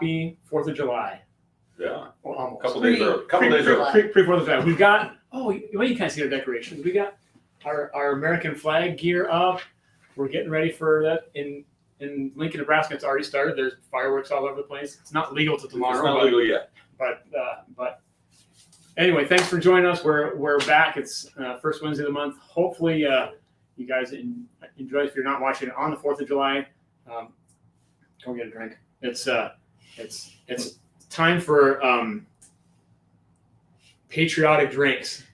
happy 4th of July. Yeah. Well, almost. Couple days early. Pre 4th of July. We've got, you can't see our decorations. We got our American flag gear up. We're getting ready for that in Lincoln, Nebraska. It's already started. There's fireworks all over the place. It's not legal till tomorrow. It's not legal yet. But anyway, thanks for joining us. We're back. It's first Wednesday of the month. Hopefully, you guys enjoy. If you're not watching it on the 4th of July, go get a drink. It's time for patriotic drinks.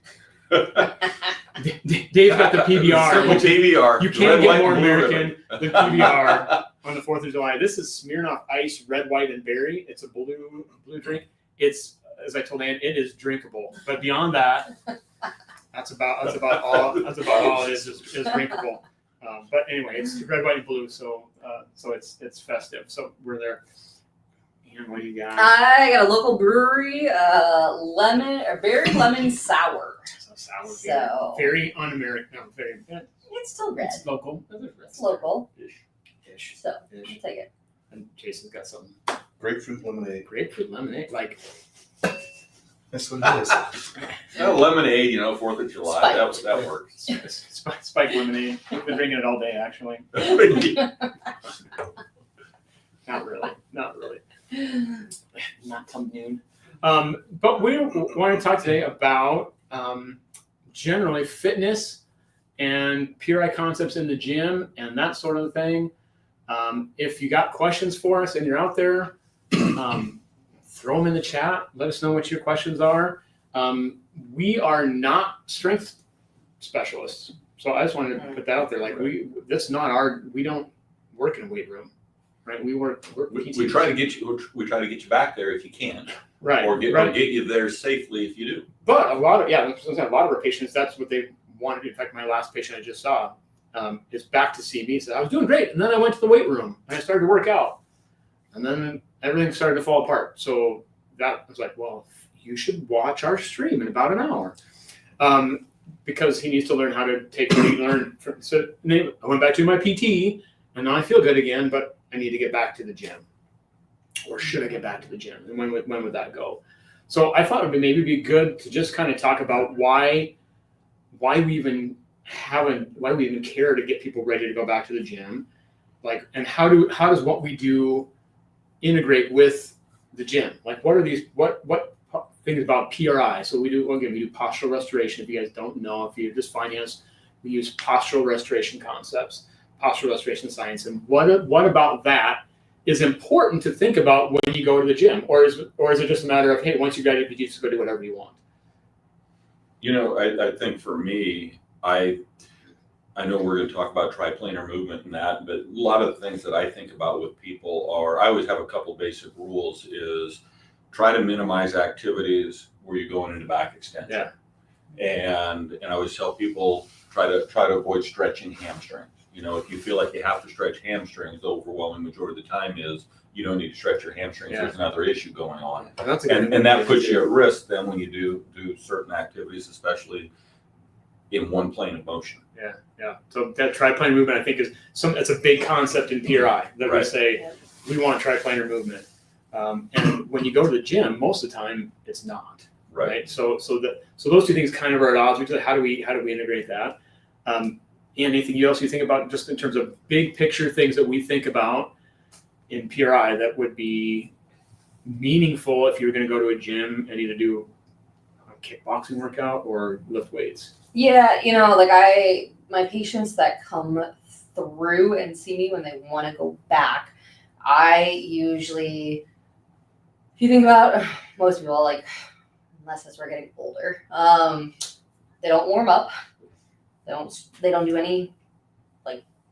Dave's got the PBR, which PBR. You can't get more American than PBR on the 4th of July. This is Smirnoff Ice, red, white, and berry. It's a blue drink. It's, as I told Ann, it is drinkable. But beyond that, that's about all it is drinkable. But anyway, it's red, white, and blue, so it's festive. So we're there. And what do you got? I got a local brewery, berry lemon sour. Sour, So very un-American. No, very. it's still red. It's local. It's local. Ish. So I'll take it. And Jason's got something. Grapefruit lemonade. Grapefruit lemonade, like. That's what it is. Lemonade, 4th of July. That works. Spike lemonade. I've been drinking it all day, actually. Not really. Not till noon. But we want to talk today about generally fitness and PRI concepts in the gym and that sort of thing. If you got questions for us and you're out there, throw them in the chat. Let us know what your questions are. We are not strength specialists, so I just wanted to put that out there. Like we don't work in a weight room, right? We try to get you back there if you can, right? Or get you there safely if you do. But a lot of our patients, that's what they wanted. In fact, my last patient I just saw is back to see me. He said, I was doing great, and then I went to the weight room and I started to work out, and then everything started to fall apart. So that was like, well, you should watch our stream in about an hour, because he needs to learn how to take what he learned. So I went back to my PT, and now I feel good again, but I need to get back to the gym. Or should I get back to the gym? And when would that go? So I thought it would maybe be good to just kind of talk about why we even care to get people ready to go back to the gym, and how does what we do integrate with the gym? Like, what are these? What things about PRI? So we do postural restoration. If you guys don't know, if you're just finding us, we use postural restoration concepts, postural restoration science, and what about that is important to think about when you go to the gym, or is it just a matter of, hey, once you graduate, you just go do whatever you want? I think for me, I know we're going to talk about triplanar movement and that, but a lot of the things that I think about with people are, I always have a couple basic rules. Is try to minimize activities where you're going into back extension. Yeah. And I always tell people try to avoid stretching hamstrings. If you feel like you have to stretch hamstrings, the overwhelming majority of the time is you don't need to stretch your hamstrings. Yeah. There's another issue going on. And that puts you at risk then when you do certain activities, especially in one plane of motion. Yeah. So that triplanar movement, I think, it's a big concept in PRI that we say we want triplanar movement. And when you go to the gym, most of the time it's not. Right. So those two things kind of are at odds. How do we integrate that? And anything else you think about just in terms of big picture things that we think about in PRI that would be meaningful if you were going to go to a gym and either do a kickboxing workout or lift weights? Yeah, my patients that come through and see me when they want to go back, I usually, if you think about most people, unless as we're getting older, they don't warm up. They don't do any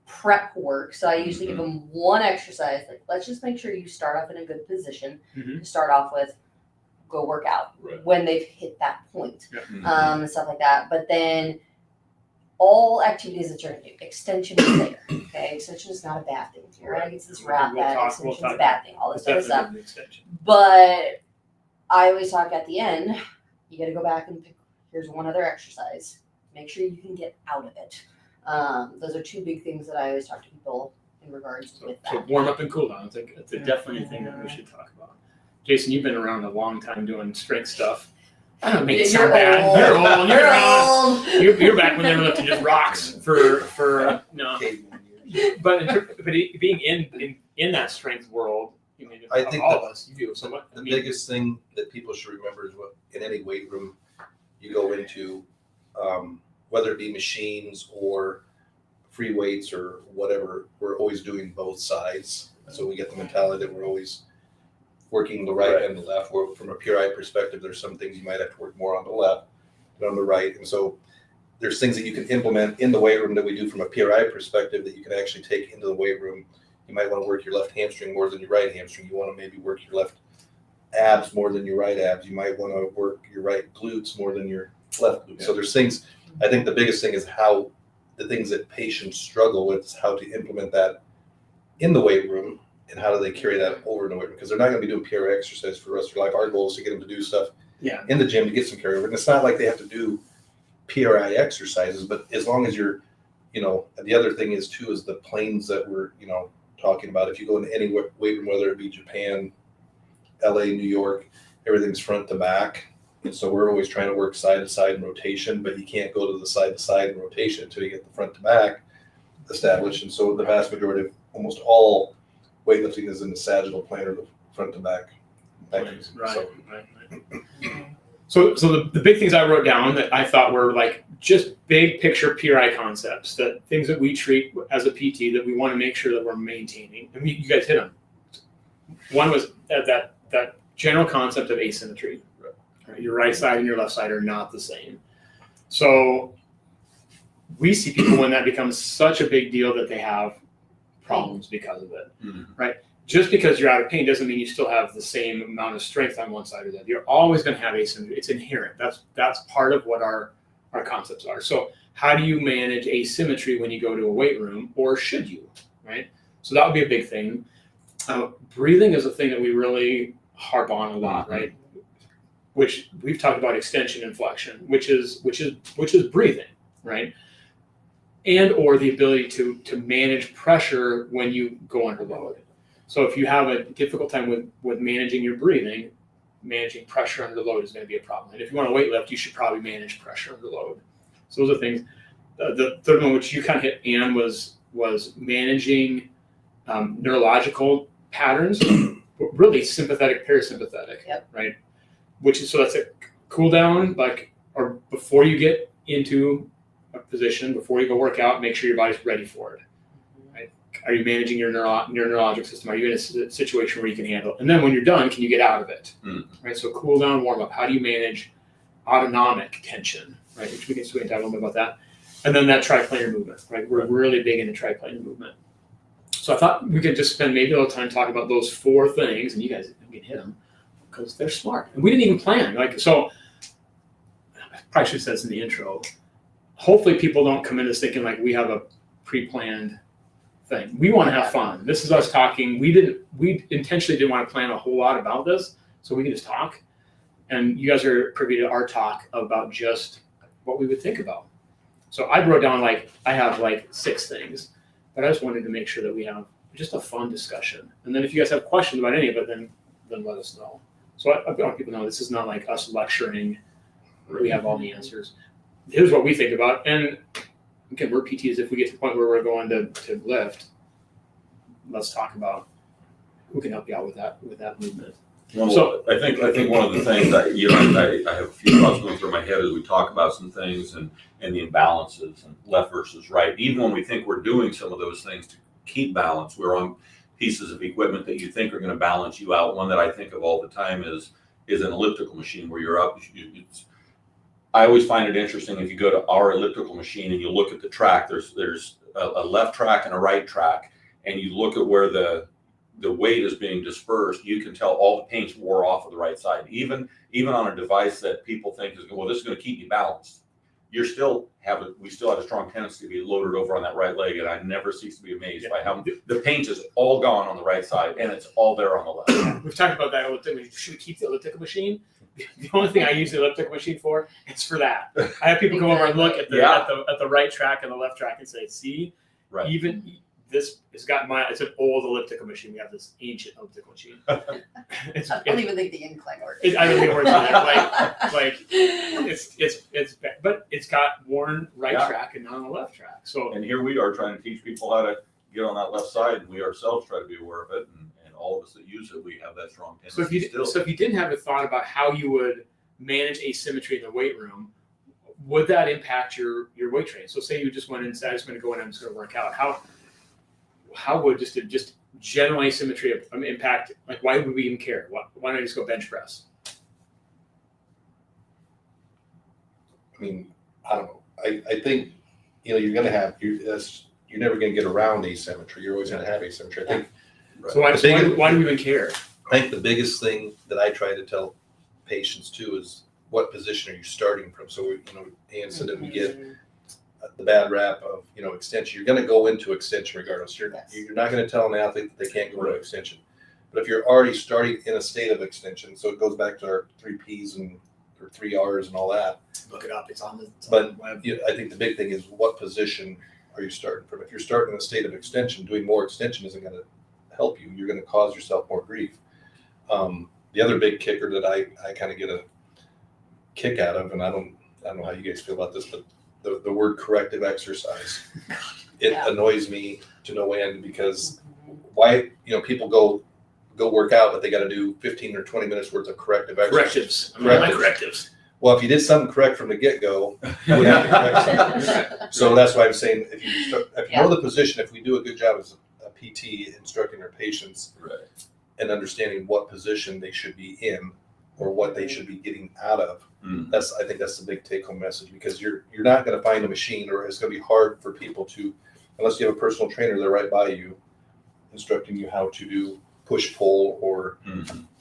prep work. So I usually give them one exercise. Let's just make sure you start off in a good position to start off with. Go work out when they've hit that point, and stuff like that. But then all activities that you're going to do, extension is there. Okay, extension is not a bad thing. Right? It's this rap that extension is a bad thing. All this other stuff. But I always talk at the end. You got to go back and pick. Here's one other exercise. Make sure you can get out of it. Those are two big things that I always talk to people in regards So, with so that. warm up and cool down. It's like it's definitely a thing that we should talk about. Jason, you've been around a long time doing strength stuff. I don't make it sound bad. Old. You're old. You're around. old. You're back when they were lifting just rocks for no. But being in that strength world, I mean, I think all of us, you do. So what? The biggest thing that people should remember is what in any weight room you go into, whether it be machines or free weights or whatever, we're always doing both sides. So we get the mentality that we're always working the right and the left. Or from a pure eye perspective, there's some things you might have to work more on the left than on the right. And so there's things that you can implement in the weight room that we do from a pure eye perspective that you can actually take into the weight room. You might want to work your left hamstring more than your right hamstring. You want to maybe work your left abs more than your right abs. You might want to work your right glutes more than your left glutes. So there's things, I think the biggest thing is how the things that patients struggle with is how to implement that in the weight room and how do they carry that over in the weight room, because they're not going to be doing pure exercise for the rest of their life. Our goal is to get them to do stuff in the gym to get some carryover. And it's not like they have to do PRI exercises, but as long as you're, the other thing is too, is the planes that we're, talking about. If you go into any weight room, whether it be Japan, LA, New York, everything's front to back. And so we're always trying to work side to side in rotation, but you can't go to the side to side in rotation until you get the front to back established. And so the vast majority of almost all weightlifting is in the sagittal plane or the front to back. Right. So the big things I wrote down that I thought were like just big picture PRI concepts, that things that we treat as a PT that we want to make sure that we're maintaining. And you guys hit them. One was that general concept of asymmetry. Right? Your right side and your left side are not the same. So we see people when that becomes such a big deal that they have problems because of it, right? Just because you're out of pain doesn't mean you still have the same amount of strength on one side or the other. You're always going to have asymmetry. It's inherent. That's part of what our concepts are. So how do you manage asymmetry when you go to a weight room, or should you, right? So that would be a big thing. Breathing is a thing that we really harp on a lot, right? Which we've talked about extension and flexion, which is breathing, right? And or the ability to manage pressure when you go under load. So if you have a difficult time with managing your breathing, managing pressure under load is going to be a problem. And if you want to weight lift, you should probably manage pressure under load. So those are things. The third one, which you kind of hit, Ann, was managing neurological patterns, really sympathetic, parasympathetic, right? Which is, so that's a cool down, or before you get into a position, before you go work out, make sure your body's ready for it. Right? Are you managing your neurologic system? Are you in a situation where you can handle it? And then when you're done, can you get out of it? Right? So cool down, warm up. How do you manage autonomic tension? Right? Which we can talk a little bit about that. And then that triplanar movement. Right? We're really big into triplanar movement. So I thought we could just spend maybe a little time talking about those four things, and you guys can hit them because they're smart. And we didn't even plan. So I probably should have said this in the intro. Hopefully people don't come in this thinking like we have a pre-planned thing. We want to have fun. This is us talking. We intentionally didn't want to plan a whole lot about this, so we can just talk. And you guys are privy to our talk about just what we would think about. So I wrote down I have 6 things, but I just wanted to make sure that we have just a fun discussion. And then if you guys have questions about any of it, then let us know. So I want people to know this is not like us lecturing. We have all the answers. Here's what we think about. And again, we're PTs. If we get to the point where we're going to lift, let's talk about who can help you out with that movement. Well, so I think one of the things that I have a few thoughts going through my head as we talk about some things and the imbalances and left versus right. Even when we think we're doing some of those things to keep balance, we're on pieces of equipment that you think are going to balance you out. One that I think of all the time is an elliptical machine where you're up. I always find it interesting if you go to our elliptical machine and you look at the track. There's a left track and a right track, and you look at where the weight is being dispersed. You can tell all the paint's wore off of the right side. Even on a device that people think is this is going to keep me balanced. We still have a strong tendency to be loaded over on that right leg, and I never cease to be amazed by how the paint is all gone on the right side and it's all there on the left. We've talked about that. Should we keep the elliptical machine? The only thing I use the elliptical machine for is for that. I have people come over and look at the right track and the left track and say, see, even this has got it's an old elliptical machine. We have this ancient elliptical machine. I don't even think the incline works. I don't think it works either. Like it's but it's got worn right track and not on the left track. So And here we are trying to teach people how to get on that left side, and we ourselves try to be aware of it, and all of us that use it, we have that strong tendency so if you didn't have a thought about how you would manage asymmetry in the weight room, would that impact your weight training? So say you just went in and said, I'm just going to go in and I'm just going to work out. How would just general asymmetry impact? Like, why would we even care? Why not just go bench press? I mean, I don't know. I think, you're going to have, you're never going to get around asymmetry. You're always going to have asymmetry. I think. So why do we even care? I think the biggest thing that I try to tell patients too is what position are you starting from? So, Ann said that we get the bad rap of, extension. You're going to go into extension regardless. You're not going to tell an athlete that they can't go into extension. But if you're already starting in a state of extension, so it goes back to our 3 Ps or 3 Rs and all that. Look it up. It's on the web. I think the big thing is what position are you starting from? If you're starting in a state of extension, doing more extension isn't going to help you. You're going to cause yourself more grief. The other big kicker that I kind of get a kick out of, and I don't know how you guys feel about this, but the word corrective exercise, it annoys me to no end, because why, people go work out, but they got to do 15 or 20 minutes worth of corrective exercise. Correctives. Well, if you did something correct from the get-go, you wouldn't have to correct something. So that's why I'm saying, if you know the position, if we do a good job as a PT instructing our patients and understanding what position they should be in or what they should be getting out of, I think that's the big take-home message, because you're not going to find a machine, or it's going to be hard for people to, unless you have a personal trainer there right by you, instructing you how to do push-pull or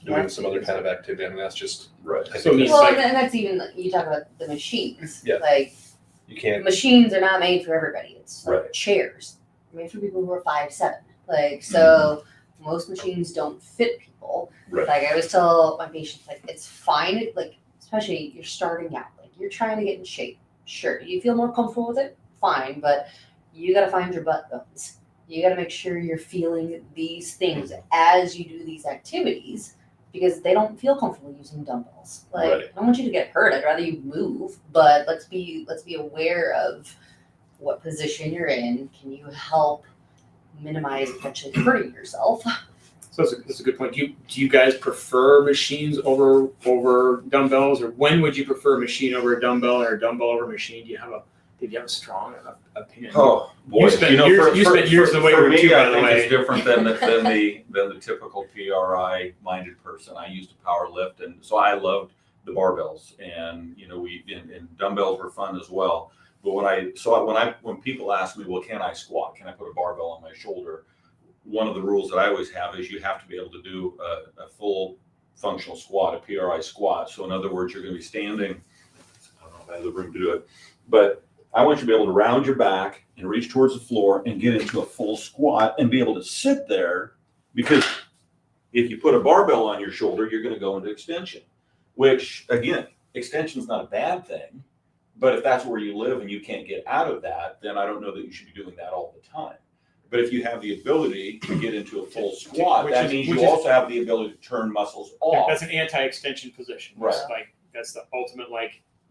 doing some other kind of activity. I mean, that's just and that's even, you talk about the machines. Yeah. Like, you can't. Machines are not made for everybody. It's like chairs. They're made for people who are 5'7". Like, so most machines don't fit people. Right. Like, I always tell my patients, like, it's fine. Like, especially you're starting out, like, you're trying to get in shape. Sure, you feel more comfortable with it, fine, but you got to find your butt bones. You got to make sure you're feeling these things as you do these activities, because they don't feel comfortable using dumbbells. Like, I don't want you to get hurt. I'd rather you move, but let's be aware of what position you're in. Can you help minimize potentially hurting yourself? So that's a good point. Do you guys prefer machines over dumbbells, or when would you prefer a machine over a dumbbell, or a dumbbell over a machine? Did you have a strong opinion? Oh boy, you spent years in the weight room too, by the way. It's different than the typical PRI minded person. I used to power lift, and so I loved the barbells, and and dumbbells were fun as well. But when people ask me, well, can I squat? Can I put a barbell on my shoulder? One of the rules that I always have is you have to be able to do a full functional squat, a PRI squat. So in other words, you're going to be standing. I don't know if I have the room to do it, but I want you to be able to round your back and reach towards the floor and get into a full squat and be able to sit there, because if you put a barbell on your shoulder, you're going to go into extension, which, again, extension is not a bad thing. But if that's where you live and you can't get out of that, then I don't know that you should be doing that all the time. But if you have the ability to get into a full squat, that means you also have the ability to turn muscles off. That's an anti-extension position. Right. That's the ultimate,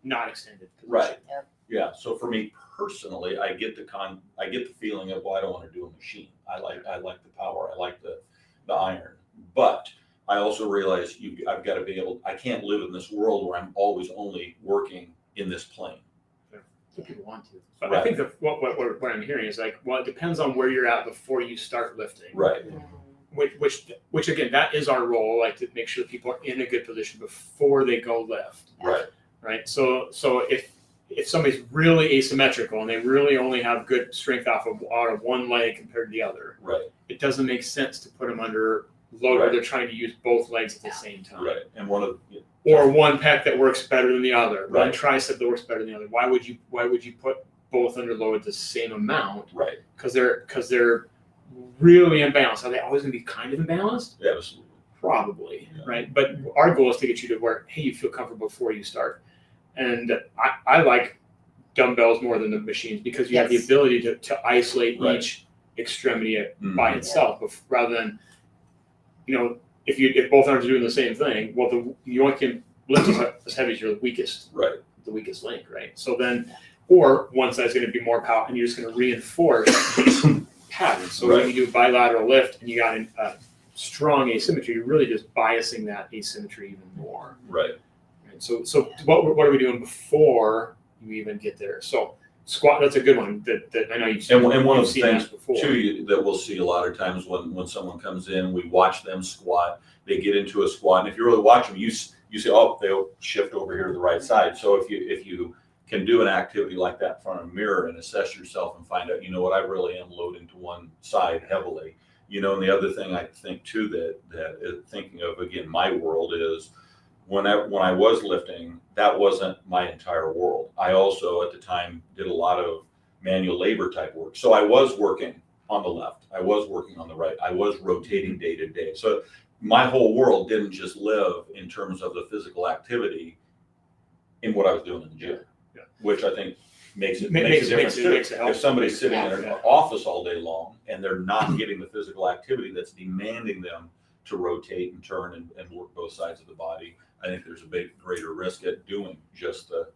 not extended position. Right. Yep. Yeah. So for me personally, I get the feeling of, well, I don't want to do a machine. I like the power. I like the iron. But I also realize I've got to be able. I can't live in this world where I'm always only working in this plane. If people want to, but I think what I'm hearing is it depends on where you're at before you start lifting. Right. Which again, that is our role, to make sure people are in a good position before they go lift. Right. Right. So if somebody's really asymmetrical and they really only have good strength out of one leg compared to the other, it doesn't make sense to put them under load where they're trying to use both legs at the same time. Right. And or one pec that works better than the other, one tricep that works better than the other. Why would you put both under load the same amount? Right. Because they're really imbalanced. Are they always going to be kind of imbalanced? Yeah, absolutely. Probably, right? But our goal is to get you to where, hey, you feel comfortable before you start. And I like dumbbells more than the machines, because you have the ability to isolate extremity by itself, rather than, if both arms are doing the same thing, well, you only can lift as heavy as your weakest link, right? So then, or one side's going to be more power, and you're just going to reinforce pattern. So when you do bilateral lift and you got a strong asymmetry, you're really just biasing that asymmetry even more. Right. So what are we doing before you even get there? So squat, that's a good one that I know you've seen. And one of the things before too that we'll see a lot of times when someone comes in, we watch them squat. They get into a squat, and if you really watch them, you say, oh, they'll shift over here to the right side. So if you can do an activity like that in front of a mirror and assess yourself and find out, I really am loading to one side heavily. And the other thing I think too that thinking of, again, my world is when I was lifting, that wasn't my entire world. I also at the time did a lot of manual labor type work. So I was working on the left, I was working on the right, I was rotating day to day. So my whole world didn't just live in terms of the physical activity in what I was doing in the gym, which I think makes a difference too. If somebody's sitting in an office all day long and they're not getting the physical activity that's demanding them to rotate and turn and work both sides of the body, I think there's a greater risk at doing just the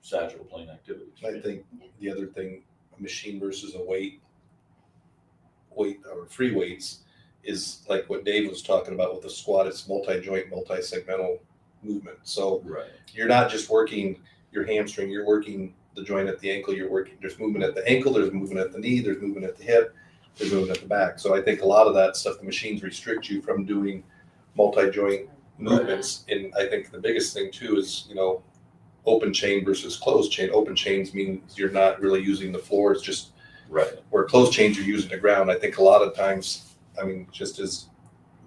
sagittal plane activities. I think the other thing, a machine versus a weight or free weights, is like what Dave was talking about with the squat. It's multi-joint, multi-segmental movement. So you're not just working your hamstring, you're working the joint at the ankle, there's movement at the ankle, there's movement at the knee, there's movement at the hip, there's movement at the back. So I think a lot of that stuff, the machines restrict you from doing multi-joint movements. And I think the biggest thing too is, open chain versus closed chain. Open chains means you're not really using the floor. It's just where closed chains you're using the ground. I think a lot of times, there's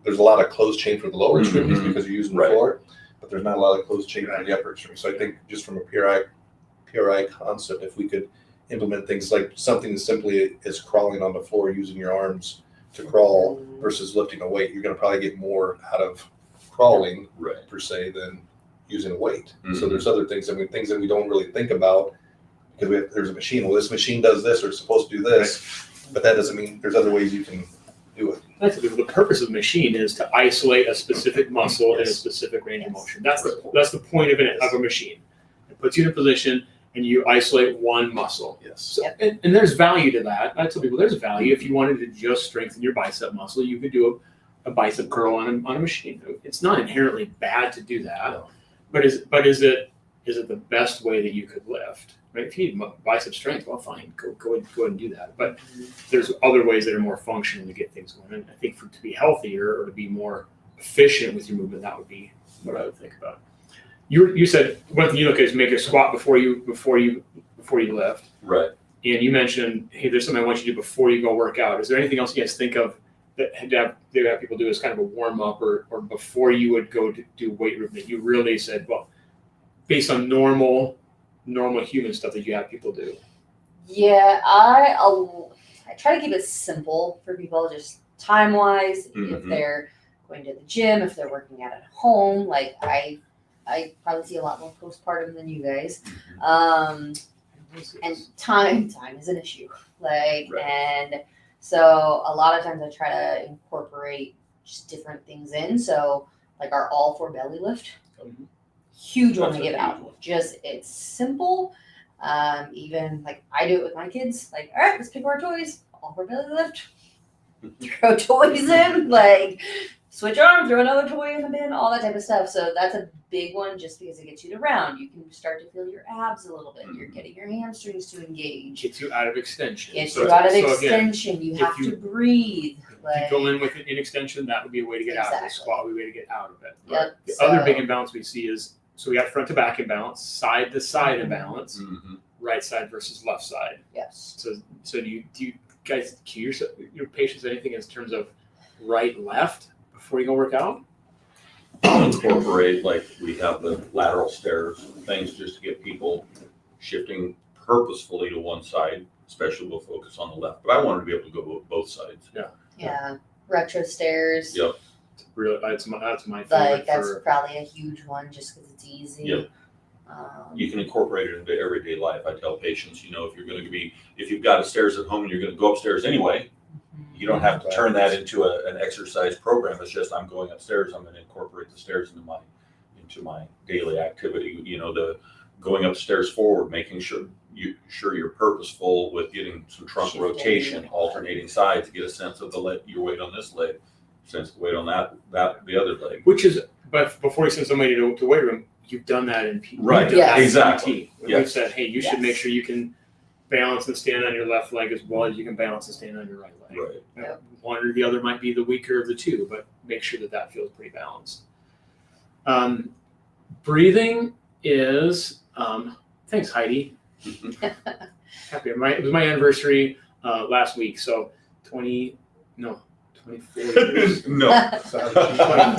a lot of closed chain for the lower extremities because you're using the floor, but there's not a lot of closed chain for the upper extremities. So I think just from a PRI concept, if we could implement things like something as simply as crawling on the floor using your arms to crawl versus lifting a weight, you're going to probably get more out of crawling per se than using a weight. So there's other things, things that we don't really think about because there's a machine. Well, this machine does this or it's supposed to do this, but that doesn't mean there's other ways you can do it. The purpose of the machine is to isolate a specific muscle in a specific range of motion. That's the point of a machine. It puts you in a position and you isolate one muscle. So, and there's value to that. I tell people there's value. If you wanted to just strengthen your bicep muscle, you could do a bicep curl on a machine. It's not inherently bad to do that, but is it the best way that you could lift? Right? If you need bicep strength, well, fine, go ahead and do that. But there's other ways that are more functional to get things going. And I think to be healthier or to be more efficient with your movement, that would be what I would think about. You said one thing you look at is make a squat before you lift. Right. And you mentioned, hey, there's something I want you to do before you go work out. Is there anything else you guys think of that they have people do as kind of a warm up or before you would go to do weight room that you really said, well, based on normal human stuff that you have people do? Yeah, I try to keep it simple for people, just time wise. If they're going to the gym, if they're working out at home, like I probably see a lot more postpartum than you guys. And time is an issue. And so a lot of times I try to incorporate just different things in. So like our all for belly lift. Huge one to give out. Just it's simple. Even like I do it with my kids. Like, all right, let's pick our toys. All for belly lift. Throw toys in. Like switch arm, throw another toy in the bin. All that type of stuff. So that's a big one, just because it gets you to round. You can start to feel your abs a little bit. You're getting your hamstrings to engage. Gets you out of extension. Extension. You have to breathe. If you go in with an extension, that would be a way to get out of it. Squat would be a way to get out of it. Yep. The other big imbalance we see is, so we have front to back imbalance, side to side imbalance, right side versus left side. Yes. So do you guys cue your patients anything in terms of right, left before you go work out? I'll incorporate, like we have the lateral stairs, things just to get people shifting purposefully to one side, especially we'll focus on the left. But I wanted to be able to go both sides. Yeah. Retro stairs. Really, that's my favorite. Like that's probably a huge one just because it's easy. You can incorporate it into everyday life. I tell patients, if you've got a stairs at home and you're going to go upstairs anyway, you don't have to turn that into an exercise program. It's just, I'm going upstairs. I'm going to incorporate the stairs into my daily activity. The going upstairs forward, making sure you're purposeful with getting some trunk Shifting. rotation, alternating sides, get a sense of your weight on this leg, sense of the weight on the other leg. Which is, but before you send somebody to weight room, you've done that in PT. Right. You've done that in Exactly. PT. Yes. We've said, hey, you should make sure you can balance and stand on your left leg as well as you can balance and stand on your right leg. Right. Yep. One or the other might be the weaker of the two, but make sure that feels pretty balanced. Breathing is, thanks Heidi. Happy. It was my anniversary last week, so 24 years. No.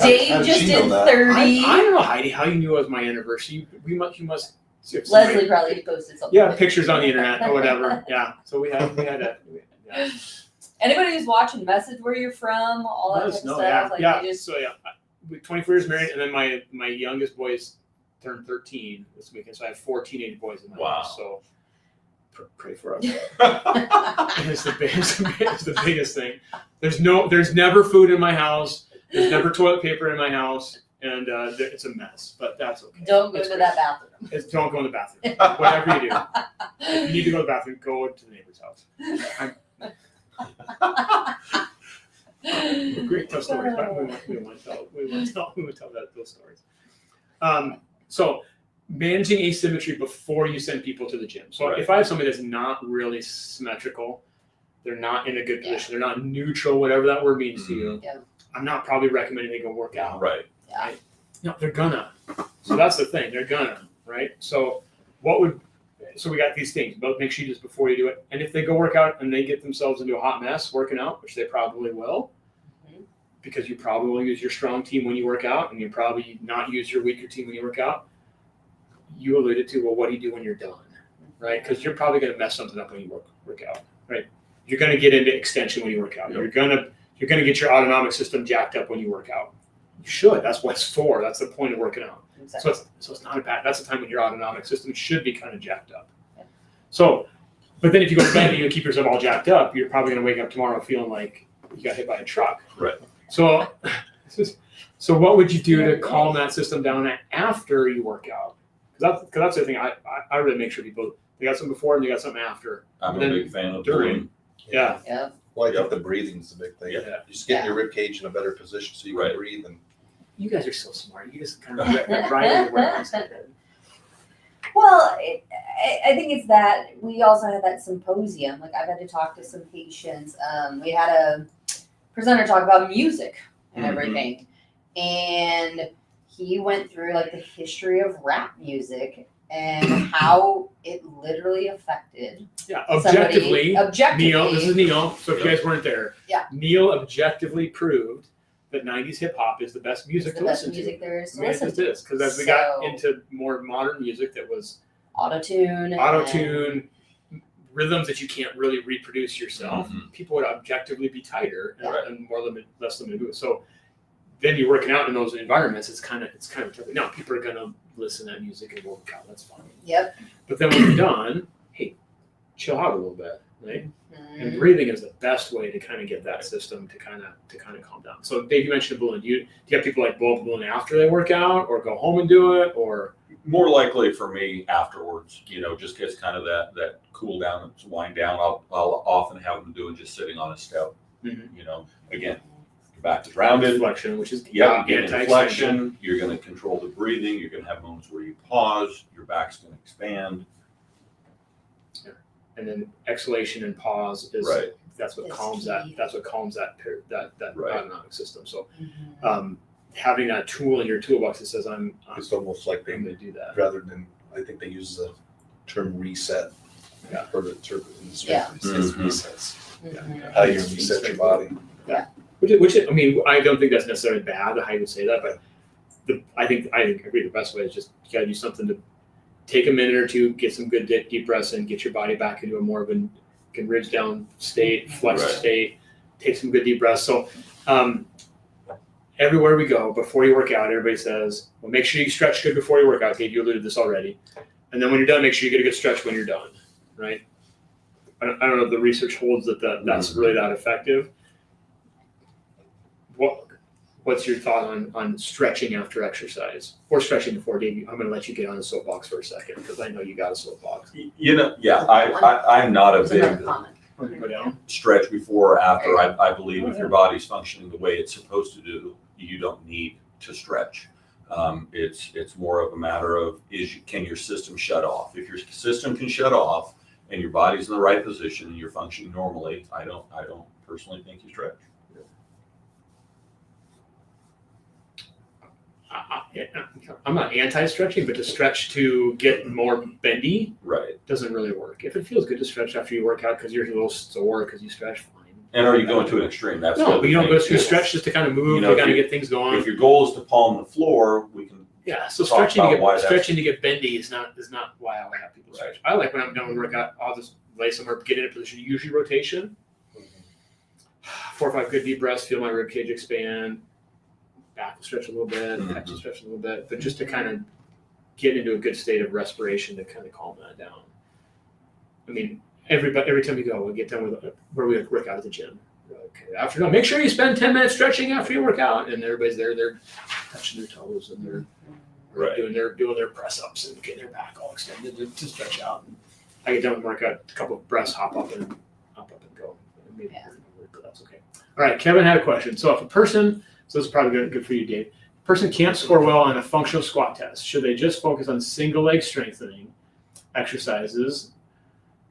Dave just did 30. I don't know, Heidi, how you knew it was my anniversary. You must. Leslie probably posted something. Yeah, pictures on the internet or whatever. Yeah, so we had that. Yeah. Anybody who's watching, message where you're from, all that Let type us of know. stuff. Yeah. They just, So we 24 years married, and then my youngest boys turned 13 this weekend, so I have 4 teenage boys in my house. So pray for us. It's the biggest thing. There's never food in my house. There's never toilet paper in my house, and it's a mess. But that's okay. don't go It's to great. that bathroom. Don't go in the bathroom. Whatever you do, if you need to go to the bathroom, go to the neighbor's house. Great, tough stories, but we won't tell those stories. So managing asymmetry before you send people to the gym. So Right. if I have somebody that's not really symmetrical, they're not in a good position, they're not neutral, whatever that word means to you, I'm not probably recommending they go work out. Right. Yeah. No, they're gonna. So that's the thing, they're gonna, right? So we got these things, but make sure you just before you do it. And if they go work out and they get themselves into a hot mess working out, which they probably will, because you probably will use your strong team when you work out, and you probably not use your weaker team when you work out. You alluded to, well, what do you do when you're done, right? Because you're probably going to mess something up when you work out, right? You're going to get into extension when you work out. Yep. You're going to get your autonomic system jacked up when you work out. You should. That's what it's for. That's the point of working out. Exactly. So it's not a bad. That's the time when your autonomic system should be kind of jacked up. Yeah. So, but then if you go to bed and you keep yourself all jacked up, you're probably going to wake up tomorrow feeling like you got hit by a truck. Right. So what would you do to calm that system down after you work out? Because that's the thing. I really make sure people, they got something before and they got something after. I'm a Then big fan of during. doing. Yeah. Yeah. Well, I think the breathing is the big thing. Yeah. Just get your rib cage in a better position so you can Right. breathe. And You guys are so smart. You just kind of right away. Well, I think it's that we also had that symposium. Like I've had to talk to some patients. We had a presenter talk about music and Mhm. everything, and he went through like the history of rap music and how it literally affected Yeah, somebody. objectively, Neil, this is Neil. So if you guys weren't there, Yeah. Neil objectively proved that 90s hip hop is the best music It's to the best listen music to. there is to I mean, listen it to. is, because as we got So- into more modern music that was Auto-tune. auto-tune, rhythms that you can't really reproduce yourself, Mhm. people would objectively be tighter and, Yeah. and less limited to it. So then you're working out in those environments, it's kind of tough. Now people are gonna listen to that music and work out, that's fine. Yep. But then when you're done, hey, chill out a little bit, right? And Mhm. breathing is the best way to kind of get that system to kind of calm down. So Dave, you mentioned a balloon. Do you have people like blow up a balloon after they work out, or go home and do it, or? More likely for me afterwards, just gets kind of that cool down and wind down. I'll often have them doing just sitting on a step. Mhm. Again, your back is rounded. Reflection, which is Yeah, you get anti-extension. inflection. You're going to control the breathing. You're going to have moments where you pause. Your back's going to expand. And then exhalation and pause is Right. that's what It's calms key. that Right. autonomic system. So Mhm. having that tool in your toolbox that says I'm it's almost like going they, to do that. rather than, I think they use the term reset. Yeah. For the term in the Yeah. it says Mhm. resets. Mhm. How you reset your body. Which I mean, I don't think that's necessarily bad how you would say that, but I agree the best way is just you got to do something to take a minute or two, get some good deep breaths in, get your body back into a more of a ridge down state, flex Right. state, take some good deep breaths. So, everywhere we go, before you work out, everybody says, well, make sure you stretch good before you work out. Dave, you alluded to this already. And then when you're done, make sure you get a good stretch when you're done, right? I don't know if the research holds that's really that effective. What's your thought on stretching after exercise or stretching before? Dave, I'm going to let you get on the soapbox for a second because I know you got a soapbox. I'm not a It's another big comment. Go down. stretch before or after. I believe if your body's functioning the way it's supposed to do, you don't need to stretch. It's more of a matter of can your system shut off? If your system can shut off and your body's in the right position and you're functioning normally, I don't personally think you stretch. I'm not anti-stretching, but to stretch to get more bendy Right. doesn't really work. If it feels good to stretch after you work out because you're a little sore because you stretch, fine. And are you going to an extreme? That's the No, other but you don't thing, go to too. stretch just to kind of move, You know, to kind if of get things going. If your goal is to palm the floor, we can. Yeah, so talk about why stretching to get bendy is not why I would have people Right. stretch. I like when I'm done with workout, I'll just lay somewhere, get in a position, usually rotation. 4 or 5 good deep breaths, feel my rib cage expand. Back will stretch a little bit, back will stretch a little bit, but just to kind of get into a good state of respiration to kind of calm that down. I mean, every time you go, we'll get done with where we work out at the gym. Okay, after make sure you spend 10 minutes stretching after you work out, and everybody's there, they're touching their toes and they're Right. doing their press ups and getting their back all extended to stretch out. And I get done with workout, a couple of breaths, hop up and go. Maybe that's okay. All right, Kevin had a question. So if a person, so this is probably good for you, Dave. Person can't score well on a functional squat test. Should they just focus on single leg strengthening exercises?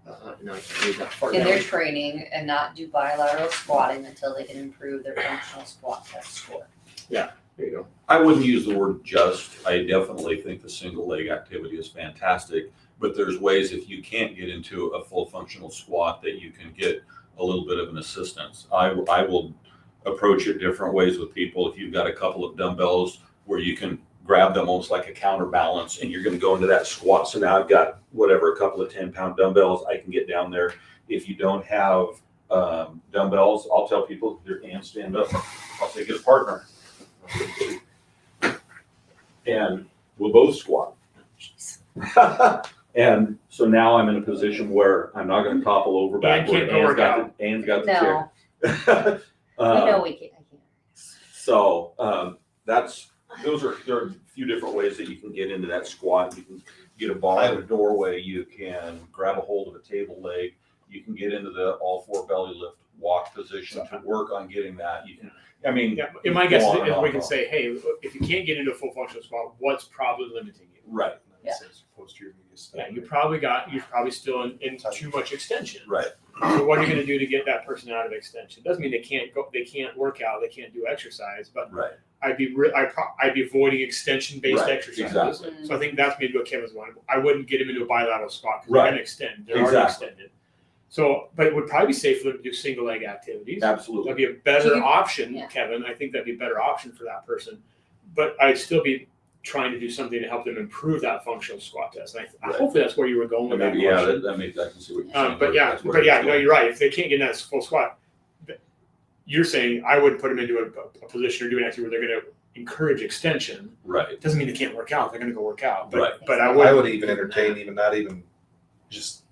No, I can't read that far In down. their training and not do bilateral squatting until they can improve their functional squat test score. There you go. I wouldn't use the word just. I definitely think the single leg activity is fantastic, but there's ways if you can't get into a full functional squat that you can get a little bit of an assistance. I will approach it different ways with people. If you've got a couple of dumbbells where you can grab them almost like a counterbalance and you're going to go into that squat. So now I've got a couple of 10-pound dumbbells. I can get down there. If you don't have dumbbells, I'll tell people your hands stand up. I'll say get a partner. And we'll both squat. And so now I'm in a position where I'm not going to topple over backward. Anne's got the chair. We know we can't. So there are a few different ways that you can get into that squat. You can get a bar in a doorway. You can grab a hold of a table leg. You can get into the all 4 belly lift walk position to work on getting that. You can. I mean, in my guess, we can say, hey, if you can't get into a full functional squat, what's probably limiting you? Right. Yeah. Yeah, you're probably still in too much extension. Right. So what are you going to do to get that person out of extension? Doesn't mean they can't work out, they can't do exercise, but Right. I'd be avoiding extension-based Right, exercises. exactly. So I think that's maybe what Kevin's wanting. I wouldn't get him into a bilateral squat because Right. they're going to extend. They're already extended. So, but it would probably be safe for them to do single leg activities. Absolutely. That'd be a better option, Yeah. Kevin. I think that'd be a better option for that person. But I'd still be trying to do something to help them improve that functional squat test. And Right. hopefully that's where you were going with that Maybe, question. that makes, I can see what you're saying. But no, you're right. If they can't get in that full squat, you're saying I wouldn't put them into a position or do an activity where they're going to encourage extension. Right. It doesn't mean they can't work out. They're going to go work out. But, Right. but I would even entertain not even just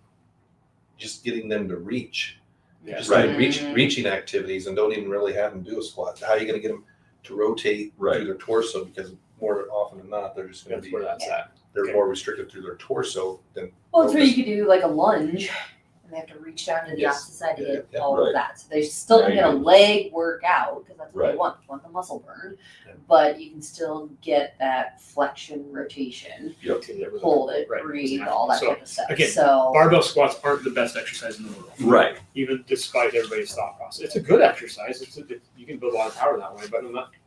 getting them to reach. Yeah. Just Right. like reaching activities and don't even really have them do a squat. How are you going to get them to rotate through their torso? Because more often than not, they're just going to That's be, where that's at. they're Okay. more restricted through their torso than. Well, it's where you could do like a lunge, and they have to reach down to the Yes. opposite side to get Yeah. all Right. of that. So they still Now can you get a can- leg workout because that's what Right. they want. They want the muscle burn, Yeah. but you can still get that flexion, rotation, hold it, Right. breathe, all that So, type of stuff. again, So Barbell squats aren't the best exercise in the world. Right. Even despite everybody's thought process. It's a good exercise. You can build a lot of power that way, but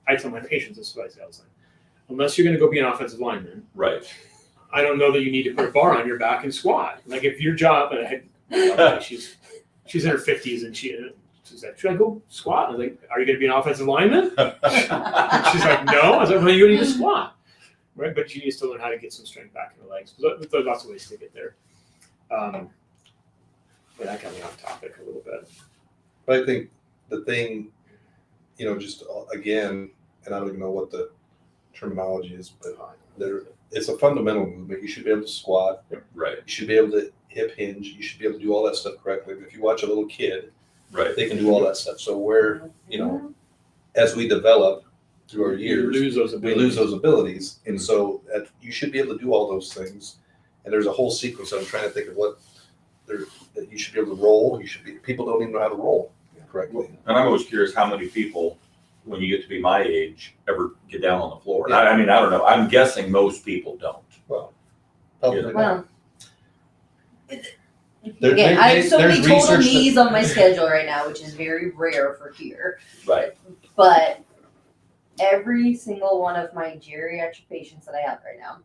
I tell my patients this is what I say all the time. Unless you're going to go be an offensive lineman, Right. I don't know that you need to put a bar on your back and squat. Like if your job, and she's in her 50s and she's like, should I go squat? I was like, are you going to be an offensive lineman? She's like, no. I was like, well, you need to squat, right? But you need to learn how to get some strength back in the legs. There's lots of ways to get there. But that got me off topic a little bit. But I think the thing, just again, and I don't even know what the terminology is, but it's a fundamental movement. You should be able to squat. Right. You should be able to hip hinge. You should be able to do all that stuff correctly. If you watch a little kid, Right. they can do all that stuff. So we're, you know, as we develop through our years, We lose those abilities. And so you should be able to do all those things. And there's a whole sequence. I'm trying to think of what that you should be able to roll. People don't even know how to roll correctly. And I'm always curious how many people, when you get to be my age, ever get down on the floor. Yeah. I mean, I don't know. I'm guessing most people don't. Well, probably not. Well, There- I have so many there's total research that- knees on my schedule right now, which is very rare for here. Right. But every single one of my geriatric patients that I have right now,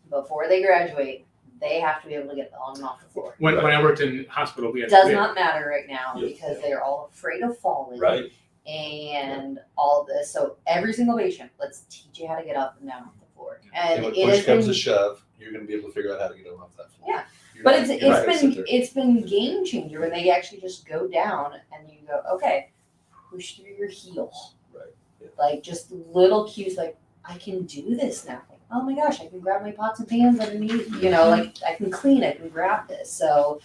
before they graduate, they have to be able to get on and off the floor. When I worked in hospital, we had Does not matter right now Yeah. because they're all afraid of falling Right. and all this. So every single patient, let's teach you how to get up and down off the floor. And And when it push has comes been, to shove, you're going to be able to figure out how to get off that floor. Yeah. You're but not- it's you're not gonna sit been there. it's been game changer when they actually just go down and you go, okay, push through your heel. Right. Yeah. Like just little cues like I can do this now. Like, oh my gosh, I can grab my pots and pans underneath, like I can clean, I can grab this. So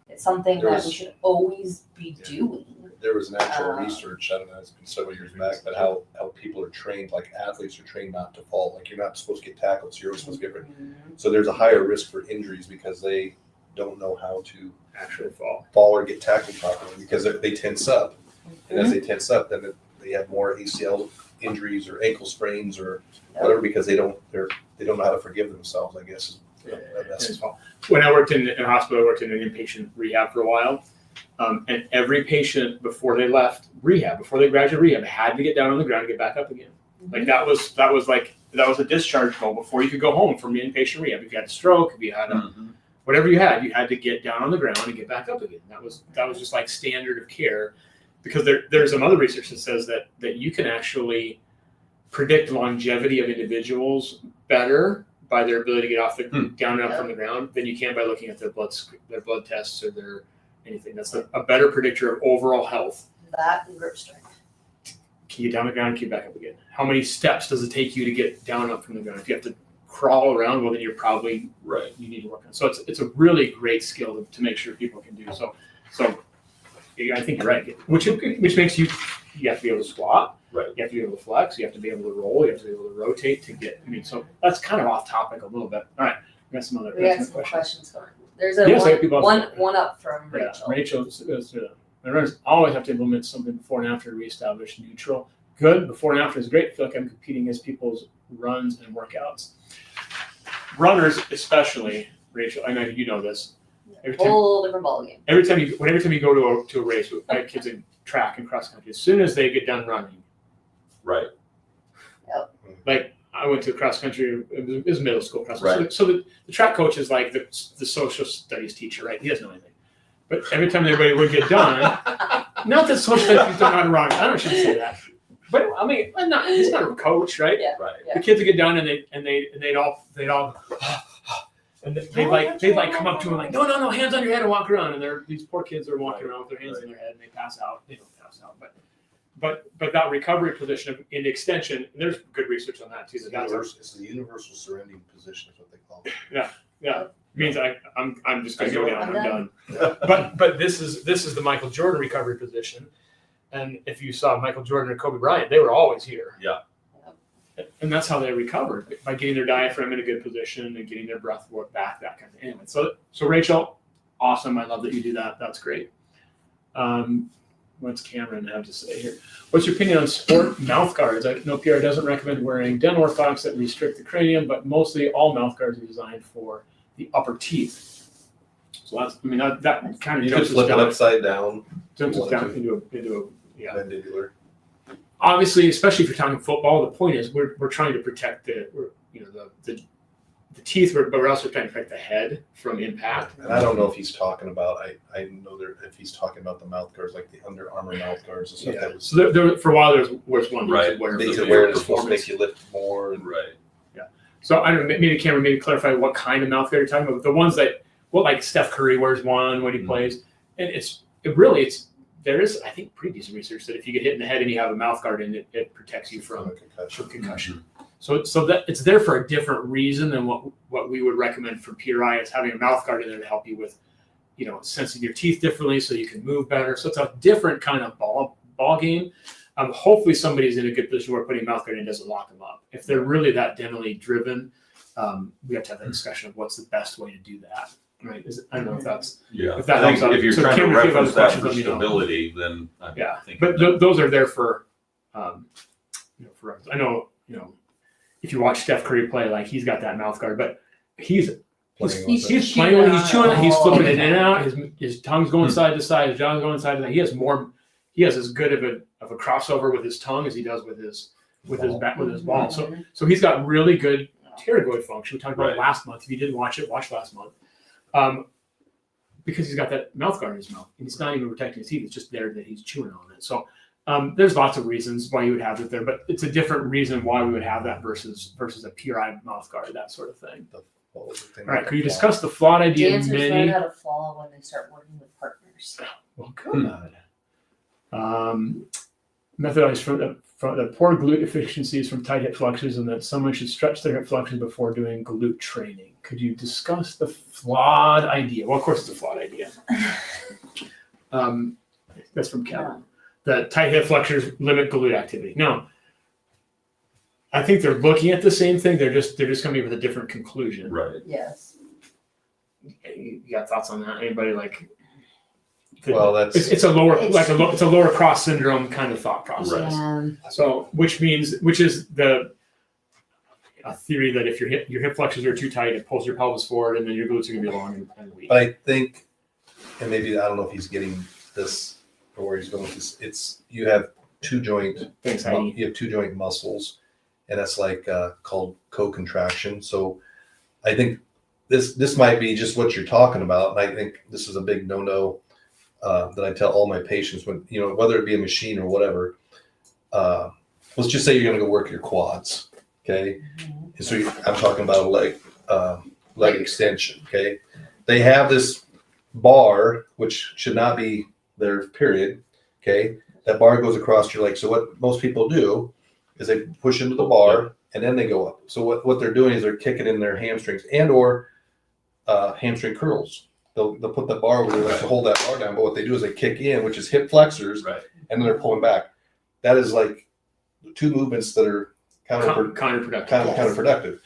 it's something that we should always be doing. There was natural Uh, research, I don't know, it's been several years back, but how people are trained, like athletes are trained not to fall. Like you're not supposed to get tackled, so you're always supposed to get. So there's a higher risk for injuries because they don't know how to actually fall. or get tackled properly because they tense up. And as they tense up, then they have more ACL injuries or ankle sprains or whatever because they don't know how to forgive themselves, I guess. That's When I worked in a hospital, I worked in an inpatient rehab for a while. And every patient before they left rehab, before they graduated rehab, had to get down on the ground and get back up again. Like that was a discharge goal before you could go home from inpatient rehab. If you had a stroke, if you had whatever you had to get down on the ground and get back up again. That was just like standard of care, because there's some other research that says that you can actually predict longevity of individuals better by their ability to get off the down and up from the ground than you can by looking at their blood tests or their anything. That's a better predictor of overall health. That and grip strength. Can you get down the ground and keep back up again? How many steps does it take you to get down and up from the ground? If you have to crawl around, well, then you're probably Right. you need to work on. So it's a really great skill to make sure people can do. So I think you're right. Which makes you have to be able to squat. Right. You have to be able to flex. You have to be able to roll. You have to be able to rotate to get. So that's kind of off topic a little bit. All right, we got some other We got some questions. questions going. There's a Yes, I have people- one up from Yeah, Rachel. Rachel goes through that. My runners always have to implement something before and after to reestablish neutral. Good. Before and after is great. I feel like I'm competing against people's runs and workouts. Runners, especially, Rachel, I know you know this. Whole different ballgame. Every time you go to a race, I have kids in track and cross country. As soon as they get done running, Right. like I went to cross country, it was middle school cross country. Right. So the track coach is like the social studies teacher, right? He doesn't know anything. But every time everybody would get done, not that social studies don't know how to run. I don't should say that. But I mean, he's not a coach, right? Yeah. Right. The kids would get done and they'd all and they'd come up to him like, no, hands on your head and walk around. And these poor kids are walking around with their hands on their head and they pass out. They don't pass out, but that recovery position in extension, and there's good research on that too. it's the universal surrendering position is what they call it. Yeah, means I'm just gonna I go know. down. I'm done. But this is the Michael Jordan recovery position, and if you saw Michael Jordan or Kobe Bryant, they were always here. Yeah. And that's how they recovered, by getting their diaphragm in a good position and getting their breath work back, that kind of thing. Anyway, so Rachel, awesome. I love that you do that. That's great. What's Cameron have to say here? What's your opinion on sport mouth guards? I know Pierre doesn't recommend wearing dental orthotics that restrict the cranium, but mostly all mouth guards are designed for the upper teeth. So that kind of You could jumps us flip it down, upside down, into a mandibular. Obviously, especially if you're talking football, the point is we're trying to protect the teeth, but we're also trying to protect the head from impact. And I don't know if he's talking about, I know if he's talking about the mouth guards, like the Under Armour mouth guards and stuff. Yeah. That was, So there for a while there was one Right. you could wear. they for could the wear it, it's supposed to performance. make you lift more. And Right. So I don't know, maybe Cameron, maybe clarify what kind of mouth guard you're talking about. The ones like Steph Curry wears one when he plays, and there is, I think, pretty decent research that if you get hit in the head and you have a mouth guard in, it protects you from concussion. So that it's there for a different reason than what we would recommend for PRI, is having a mouth guard in there to help you with, sensing your teeth differently so you can move better. So it's a different kind of ball game. Hopefully somebody's in a good position where putting a mouth guard in doesn't lock them up. If they're really that dentally driven, we have to have that discussion of what's the best way to do that. Right? I don't know if that's Yeah. if that I think helps out. if you're So trying to Cameron, if you have reference other that for questions, let me know. stability, then I think. But those are there for, for I know, if you watch Steph Curry play, like he's got that mouth guard, but he's playing with it, he's chewing it, he's flipping it in and out. His tongue's going side to side, his jaw's going side to side. He has as good of a crossover with his tongue as he does with his ball. So he's got really good pterygoid function. We talked about it last month. If you didn't watch it, watch last month. Because he's got that mouth guard in his mouth, and it's not even protecting his teeth. It's just there that he's chewing on it. So there's lots of reasons why you would have it there, but it's a different reason why we would have that versus a PRI mouth guard, that sort of thing. All right, could you discuss the flawed idea? Dancers learn how to fall when they start working with partners. Well, good. Methodized from the poor glute efficiencies from tight hip flexors, and that someone should stretch their hip flexors before doing glute training. Could you discuss the flawed idea? Well, of course, it's a flawed idea. That's from Kevin. The tight hip flexors limit glute activity. No, I think they're looking at the same thing. They're just coming with a different conclusion. Right. Yes. You got thoughts on that? Anybody like? Well, it's a lower cross syndrome kind of thought process. Yeah. So, which is a theory that if your hip flexors are too tight, it pulls your pelvis forward, and then your glutes are going to be long and weak. But I think, and maybe I don't know if he's getting this or where he's going with this. It's you have two joint muscles, and that's like called co-contraction. So I think this might be just what you're talking about, and I think this is a big no-no that I tell all my patients when whether it be a machine or whatever. Let's just say you're going to go work your quads, okay? And so I'm talking about a leg extension, okay? They have this bar, which should not be there, period, okay? That bar goes across your leg. So what most people do is they push into the bar and then they go up. So what they're doing is they're kicking in their hamstrings and or hamstring curls. They'll put the bar over there to hold that bar down, but what they do is they kick in, which is hip flexors, and then they're pulling back. That is like two movements that are counterproductive.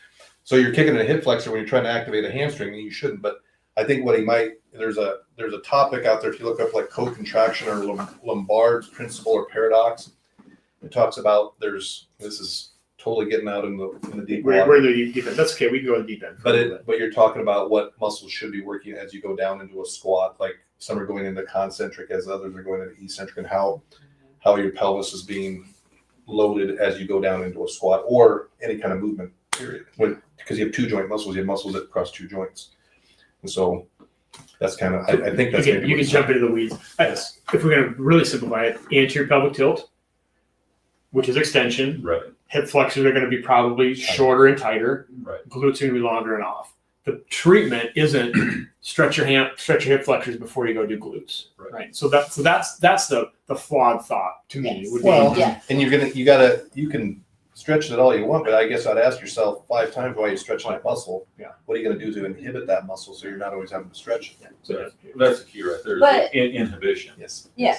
So you're kicking in a hip flexor when you're trying to activate a hamstring, and you shouldn't. But I think there's a topic out there if you look up like co-contraction or Lombard's principle or paradox. It talks about this is totally getting out in the deep water. We're in the deep end. That's okay. We can go to the deep end. But you're talking about what muscles should be working as you go down into a squat. Like some are going into concentric as others are going into eccentric, and how your pelvis is being loaded as you go down into a squat or any kind of movement, period. Because you have two joint muscles, you have muscles that cross two joints. And so that's kind of, I think that's you can jump into the weeds. Yes. If we're going to really simplify it, anterior pelvic tilt, which is extension. Right. Hip flexors are going to be probably shorter and tighter. Right. Glutes are going to be longer and off. The treatment isn't stretch your hip flexors before you go do glutes. Right. So that's the flawed thought to me. Yes. And you can stretch it all you want, but I guess I'd ask yourself 5 times why you stretch that muscle. Yeah. What are you going to do to inhibit that muscle so you're not always having to stretch it? Yeah. So that's the key right there. But- Inhibition. Yes. Yeah,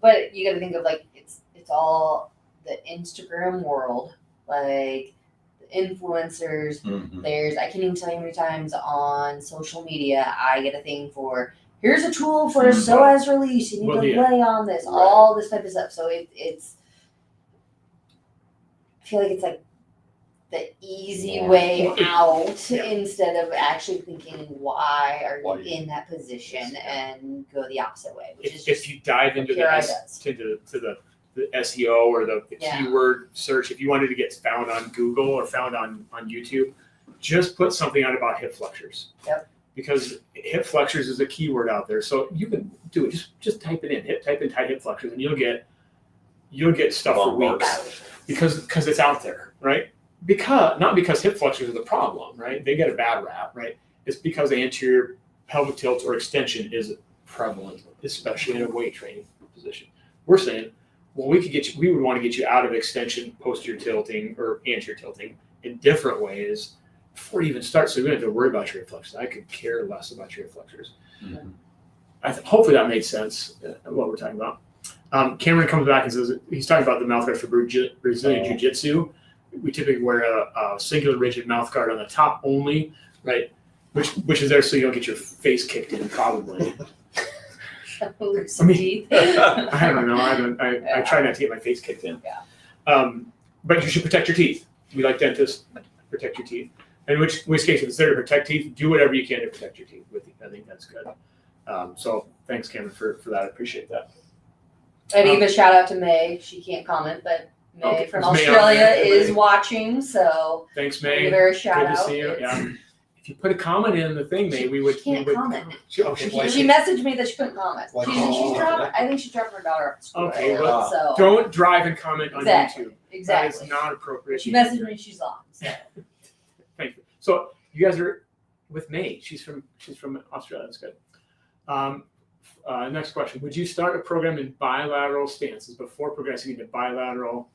but you got to think of like it's all the Instagram world, like the influencers. Mm-hmm. I can't even tell you how many times on social media I get a thing for here's a tool for psoas release. You need to lay on this, all this type of stuff. So it's. I feel like it's like the easy way out instead of actually thinking why are you in that position and go the opposite way. Which is if you dive into the SEO or the keyword search, if you wanted to get found on Google or found on YouTube, just put something out about hip flexors. Yep. Because hip flexors is a keyword out there, so you can do it. Just type it in. Type in tight hip flexors, and you'll get stuff for weeks because it's out there, right? Not because hip flexors are the problem, right? They get a bad rap, right? It's because anterior pelvic tilt or extension is prevalent, especially in a weight training position. We're saying, well, we would want to get you out of extension, posterior tilting, or anterior tilting in different ways before you even start. So you don't have to worry about your reflexes. I could care less about your reflexes. Mhm. Hopefully that made sense, what we're talking about. Cameron comes back and says he's talking about the mouth guard for Brazilian Jiu-Jitsu. We typically wear a singular rigid mouth guard on the top only, right? Which is there so you don't get your face kicked in, probably. Lose some teeth. I don't know. I try not to get my face kicked in. Yeah. But you should protect your teeth. We like dentists, protect your teeth. In which case, if it's there to protect teeth, do whatever you can to protect your teeth with it. I think that's good. So thanks, Cameron, for that. I appreciate that. And even shout out to May. She can't comment, but May Okay, from is May on Australia there? is watching. So Thanks, May. give her a shout Good out. to see you. Yeah. If you put a comment in the thing, May, we would. She can't we would, comment. Okay, She messaged me that she couldn't comment. Why She's can't she? dropping. I think she's dropping her daughter off at school. Okay, right well, now, so don't drive and comment on Exactly. YouTube. That exactly. is not appropriate. She messaged me. She's on. So. Thank you. So you guys are with May. She's from Australia. That's good. Next question. Would you start a program in bilateral stances before progressing into bilateral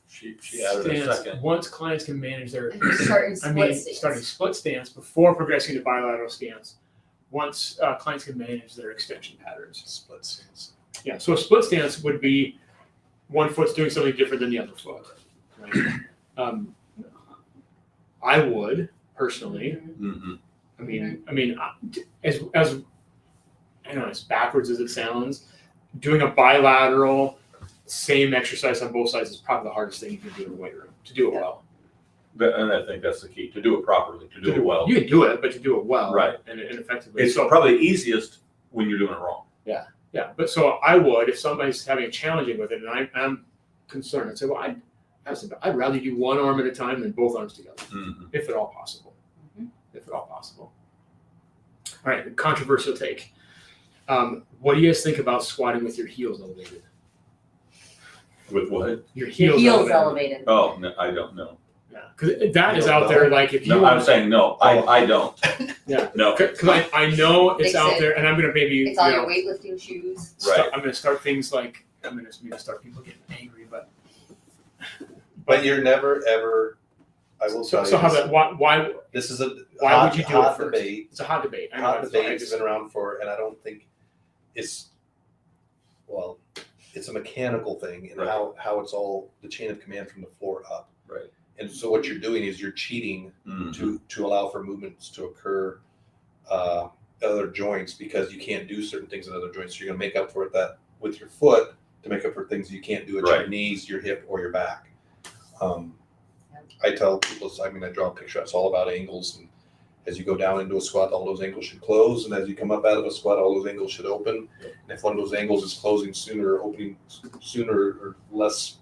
She added a stance second. once clients can manage their Starting split stance. starting split stance before progressing to bilateral stance once clients can manage their extension patterns. Split stance. Yeah, so a split stance would be one foot's doing something different than the other foot. Right? I would personally. Mm-hmm. I mean, as I know, as backwards as it sounds, doing a bilateral same exercise on both sides is probably the hardest thing you can do in the weight room to do it well. And I think that's the key, to do it properly, to do it well. You can do it, but to do it well, Right. and effectively. It's So probably easiest when you're doing it wrong. yeah, but so I would, if somebody's having a challenging with it, and I'm concerned, I'd say, well, I'd rather do one arm at a time than both arms together, Mm-hmm. if at all possible. Mhm. If at all possible. All right, controversial take. What do you guys think about squatting with your heels elevated? With what? Your Your heels, heels elevated. elevated. Oh, no, I don't know. Yeah, because that is You don't out there. know? Like if you No, want, I'm saying no. I don't. Yeah. No. because I know it's Fix out it. there, and I'm gonna maybe It's on your weightlifting shoes. Right. I'm gonna start things like I'm gonna maybe start people getting angry, But you're never ever. I will so tell so you. how this, that why this is a why hot, would you do hot it first? debate. It's a hot debate. I know Hot it's- I debate has just- been around for, and I don't think it's. Well, it's a mechanical thing, and Right. how it's all the chain of command from the floor up. Right. And so what you're doing is you're cheating Mm-hmm. to allow for movements to occur, other joints, because you can't do certain things in other joints. So you're gonna make up for it that with your foot to make up for things you can't do at your Right. knees, your hip, or your back. I tell people, I draw a picture. It's all about angles, and as you go down into a squat, all those angles should close, and as you come up out of a squat, all those angles should open. And if one of those angles is closing sooner or opening sooner or less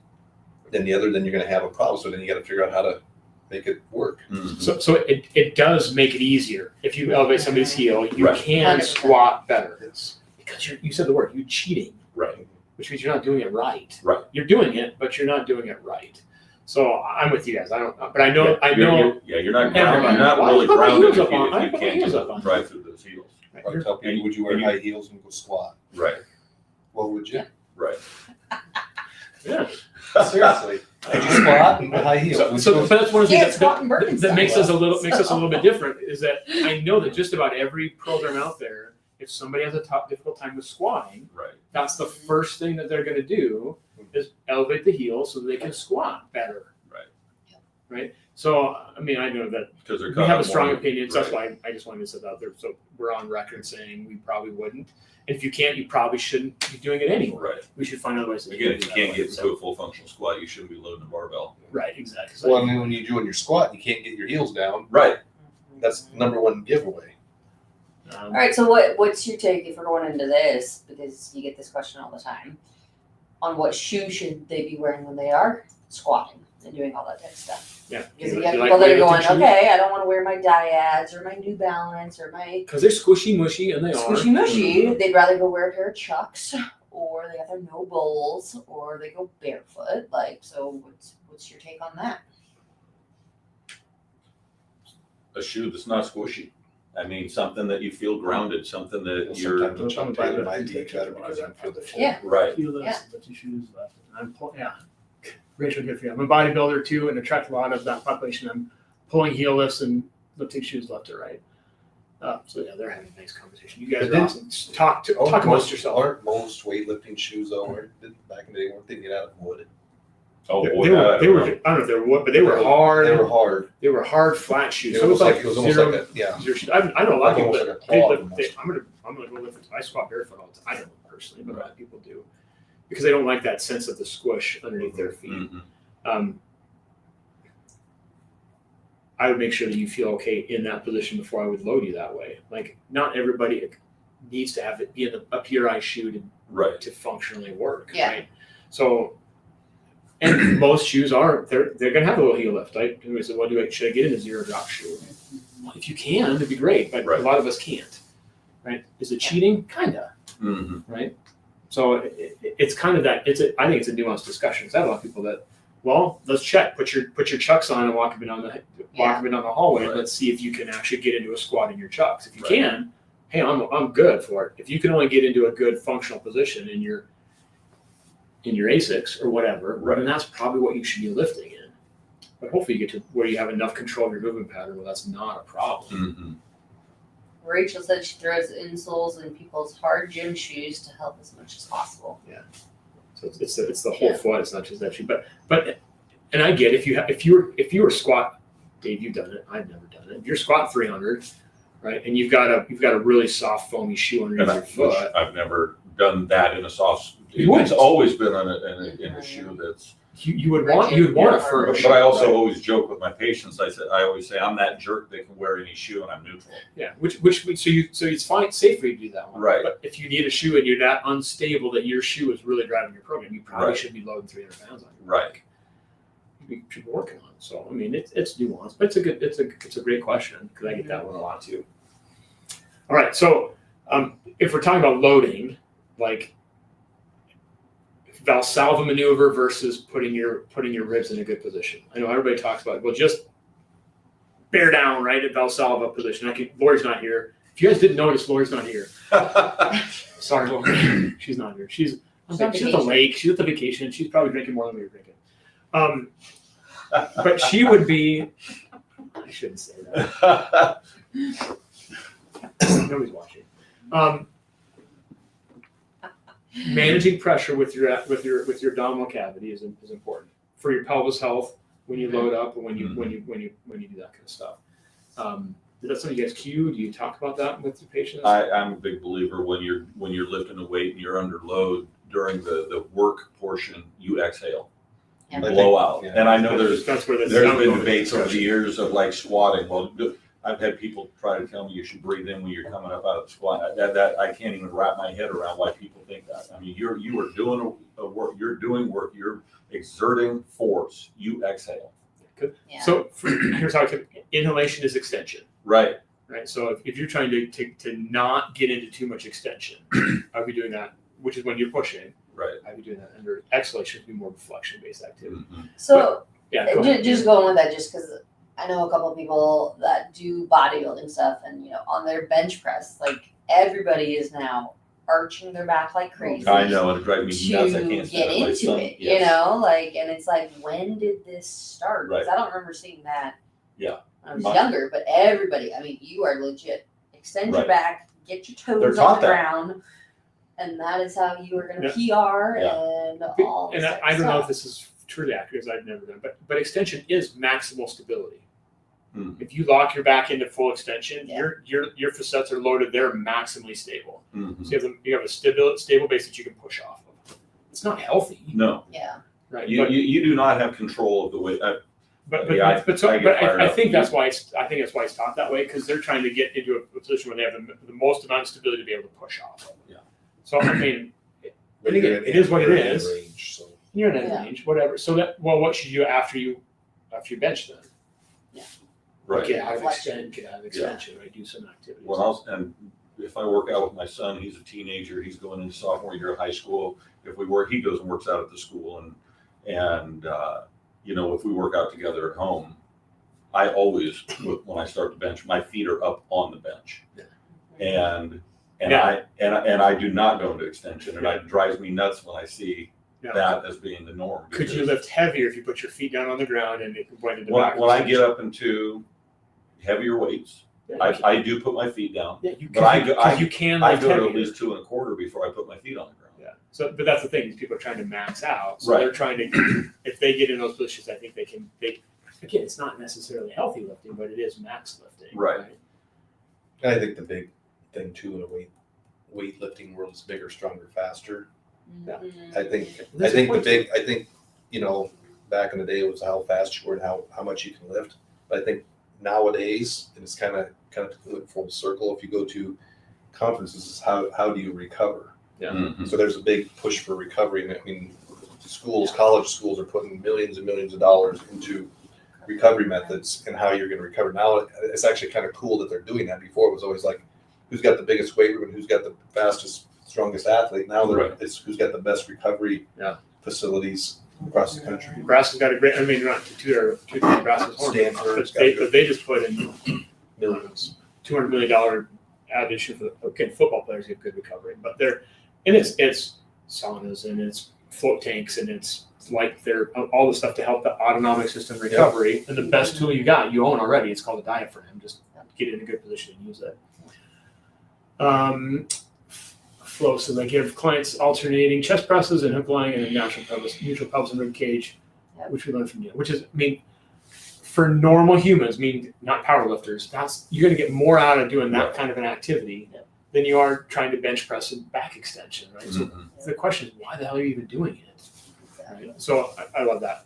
than the other, then you're going to have a problem. So then you got to figure out how to make it work. Mm-hmm. So it does make it easier if you elevate somebody's heel. You Right. can 100%. squat better It's because you said the word. You're cheating, Right. which means you're not doing it right. Right. You're doing it, but you're not doing it right. So I'm with you guys. I don't, but I know. You're not Everybody. not Why really put my grounded heels if up on- I you put my can't heels up on. drive through those heels. I tell people, would you wear high heels and go squat? Right. What would you? Right. Yeah. Seriously, could you squat and high heels? So but that's one of the Can't things squat in that Birkenstock. makes us a little bit different. Is that I know that just about every program out there, if somebody has a difficult time with squatting, Right. that's the first thing that they're going to do is elevate the heel so that they can squat better. Right. Right. So I know that Because they're we have a caught strong more- opinion. So that's right. why I just wanted to set that out there. So we're on record saying we probably wouldn't. And if you can't, you probably shouldn't be doing it anyway. Right. We should find other ways to Again, do if you that can't way. get So- into a full functional squat, you shouldn't be loading a barbell. Right. Exactly. So- Well, when you're doing your squat, you can't get your heels down. Right. That's the number one giveaway. All right, so what's your take if we're going into this, because you get this question all the time, on what shoe should they be wearing when they are squatting and doing all that type of stuff? Yeah. Because You you have like people that are weightlifting going, shoes? okay, I don't want to wear my Diads or my New Balance or my Because they're squishy mushy and they squishy are. mushy. They'd rather go wear a pair of Chucks, or they got their no bowls, or they go barefoot. Like, so what's your take on that? A shoe that's not squishy. I mean, something that you feel grounded, something that you're Sometimes Chuck Taylor might be better because I feel the full. Yeah. right. Heel lifts, lifting shoes, left. Yeah. Rachel, good for you. I'm a bodybuilder too, and attract a lot of that population. I'm pulling heel lifts and lifting shoes left to right. So yeah, they're having a nice conversation. You guys But are awesome. Talk amongst yourself. Aren't most weightlifting shoes though, back in the day, weren't they made out of wood? Oh They, boy, they were, I they don't were, know. I don't know if they were what, but they were hard. They were hard. They were hard, flat shoes. It So was it almost zero, like a, yeah. zero shoes. I know a lot of people Almost that like a claw I'm gonna go lift it. I squat barefoot all the time. I don't personally, but a lot of people do because they don't like that sense of the squish underneath their feet. Mhm. I would make sure that you feel okay in that position before I would load you that way. Like, not everybody needs to have it be in a PRI shoe Right. to functionally work. Yeah. Right. So, and most shoes they're gonna have a little heel lift. Right? And we said, well, should I get in a zero drop shoe? Well, if you can, it'd be great, but Right. a lot of us can't. Right? Is it cheating? Kinda. Mhm. Right. So it's kind of that. I think it's a nuanced discussion. 'Cause I have a lot of people that, well, let's check. Put your chucks on and walk up and down the hallway. And Right. let's see if you can actually get into a squat in your chucks. If you Right. can, hey, I'm good for it. If you can only get into a good functional position in your ASICs or whatever, Right. then that's probably what you should be lifting in. But hopefully you get to where you have enough control of your movement pattern where that's not a problem. Mhm. Rachel said she throws insoles in people's hard gym shoes to help as much as possible. So it's the whole foot. It's not just that shoe. But and I get if you were squat, Dave, you've done it. I've never done it. If you're squat 300, right, and you've got a really soft foamy shoe underneath your foot. I've never done that in a soft. You wouldn't. It's always been in a shoe that's. You would want a firm shoe. But I also right? always joke with my patients. I always say I'm that jerk that can wear any shoe and I'm neutral. Yeah, so it's fine, safe for you to do that one. Right. But if you need a shoe and you're that unstable that your shoe is really driving your program, you probably Right. should be loading 300 pounds on your Right. bike. You should be working on it. So I mean, it's nuanced, but it's a great question because I get that one a lot too. All right, so if we're talking about loading, like Valsalva maneuver versus putting your ribs in a good position. I know everybody talks about, well, just bear down right at Valsalva position. Lori's not here. If you guys didn't notice, Lori's not here. Sorry, Lori. She's not here. She's at the lake. She's at the vacation. She's probably drinking more than we were drinking. But she would be. I shouldn't say that. Nobody's watching. Managing pressure with your abdominal cavity is important for your pelvis health when you load up and when you do that kind of stuff. Is that something you guys cue? Do you talk about that with your patients? I'm a big believer when you're lifting a weight and you're under load during the work portion, you exhale. Yeah. Blow out. Yeah. And I know there's where been debates over the years of like squatting. Well, I've had people try to tell me you should breathe in when you're coming up out of the squat. That I can't even wrap my head around why people think that. I mean, you are doing a work. You're doing work. You're exerting force. You exhale. Good. Yeah. So here's how inhalation is extension. Right. Right. So if you're trying to not get into too much extension, I'd be doing that, which is when you're pushing. Right. I'd be doing that under exhalation to be more of a flexion-based activity. Mm-hmm. So Yeah. Go ahead. just going with that, just because I know a couple of people that do bodybuilding stuff, and on their bench press, like everybody is now arching their back like crazy. I know, and it drives me nuts. I To can't get stand it. My into son- it, yes. and it's like, when did this start? Because Right. I don't remember seeing that. Yeah. When I was My- younger, but everybody, I mean, you are legit. Extend your Right. back, get your They're toes taught on the that. ground, and that is how you are going to PR and all. And this I don't know if stuff. this is truly accurate, because I've never done, but extension is maximal stability. Mhm. If you lock your back into full extension, Yeah. your facets are loaded; they're maximally stable. Mhm. So you have a stable base that you can push off of. It's not healthy, No, Yeah. right? you do not have control of the weight. But Yeah, I get fired I up. think that's why it's taught that way, because they're trying to get into a position where they have the most amount of stability to be able to push off. Yeah. So I mean, But again, you're it is what it in is. range, so. You're in that Yeah. range, whatever. So what should you do after you bench then? Right. Get out of Flexion. extension, right? Do some activities. Well, and if I work out with my son, he's a teenager. He's going into sophomore year of high school. If we work, he goes and works out at the school, and if we work out together at home, I always, when I start the bench, my feet are up on the bench. And I do not go into extension, and it drives me nuts when I see that as being the norm. Could you lift heavier if you put your feet down on the ground and it went into back? When I get up into heavier weights, I do put my feet down. Yeah, you but you can I lift go to heavier. at least 2 1/4 before I put my feet on the ground. Yeah. So, but that's the thing, is people are trying to max out. So Right. they're trying to, if they get in those positions, I think they can, again, it's not necessarily healthy lifting, but it is max lifting. Right. I think the big thing too in a weightlifting world is bigger, stronger, faster. Yeah. I think you know, back in the day it was how fast you were and how much you can lift. But I think nowadays, and it's kind of full circle. If you go to conferences, how do you recover? Yeah. Mm-hmm. So there's a big push for recovery, and I mean, college schools are putting millions and millions of dollars into recovery methods and how you're going to recover. Now it's actually kind of cool that they're doing that. Before it was always like, who's got the biggest weight room and who's got the fastest, strongest athlete. Now it's who's got the best recovery facilities across the country. Nebraska's got a great, I mean, not to Nebraska's horn, Stanford's but they just put in millions, $200 million addition for football players get good recovery. But it's saunas and it's float tanks and it's like they're all the stuff to help the autonomic system recovery. And the best tool you own already, it's called a diaphragm. Just get in a good position and use it. Flow, so they give clients alternating chest presses and hip lying and a neutral pelvis and rib cage, which we learned from you. Which is, I mean, for normal humans, not power lifters, you're going to get more out of doing that kind of an activity than you are trying to bench press and back extension, right? Mm-hmm. So the question is, why the hell are you even doing it? Right? So I love that.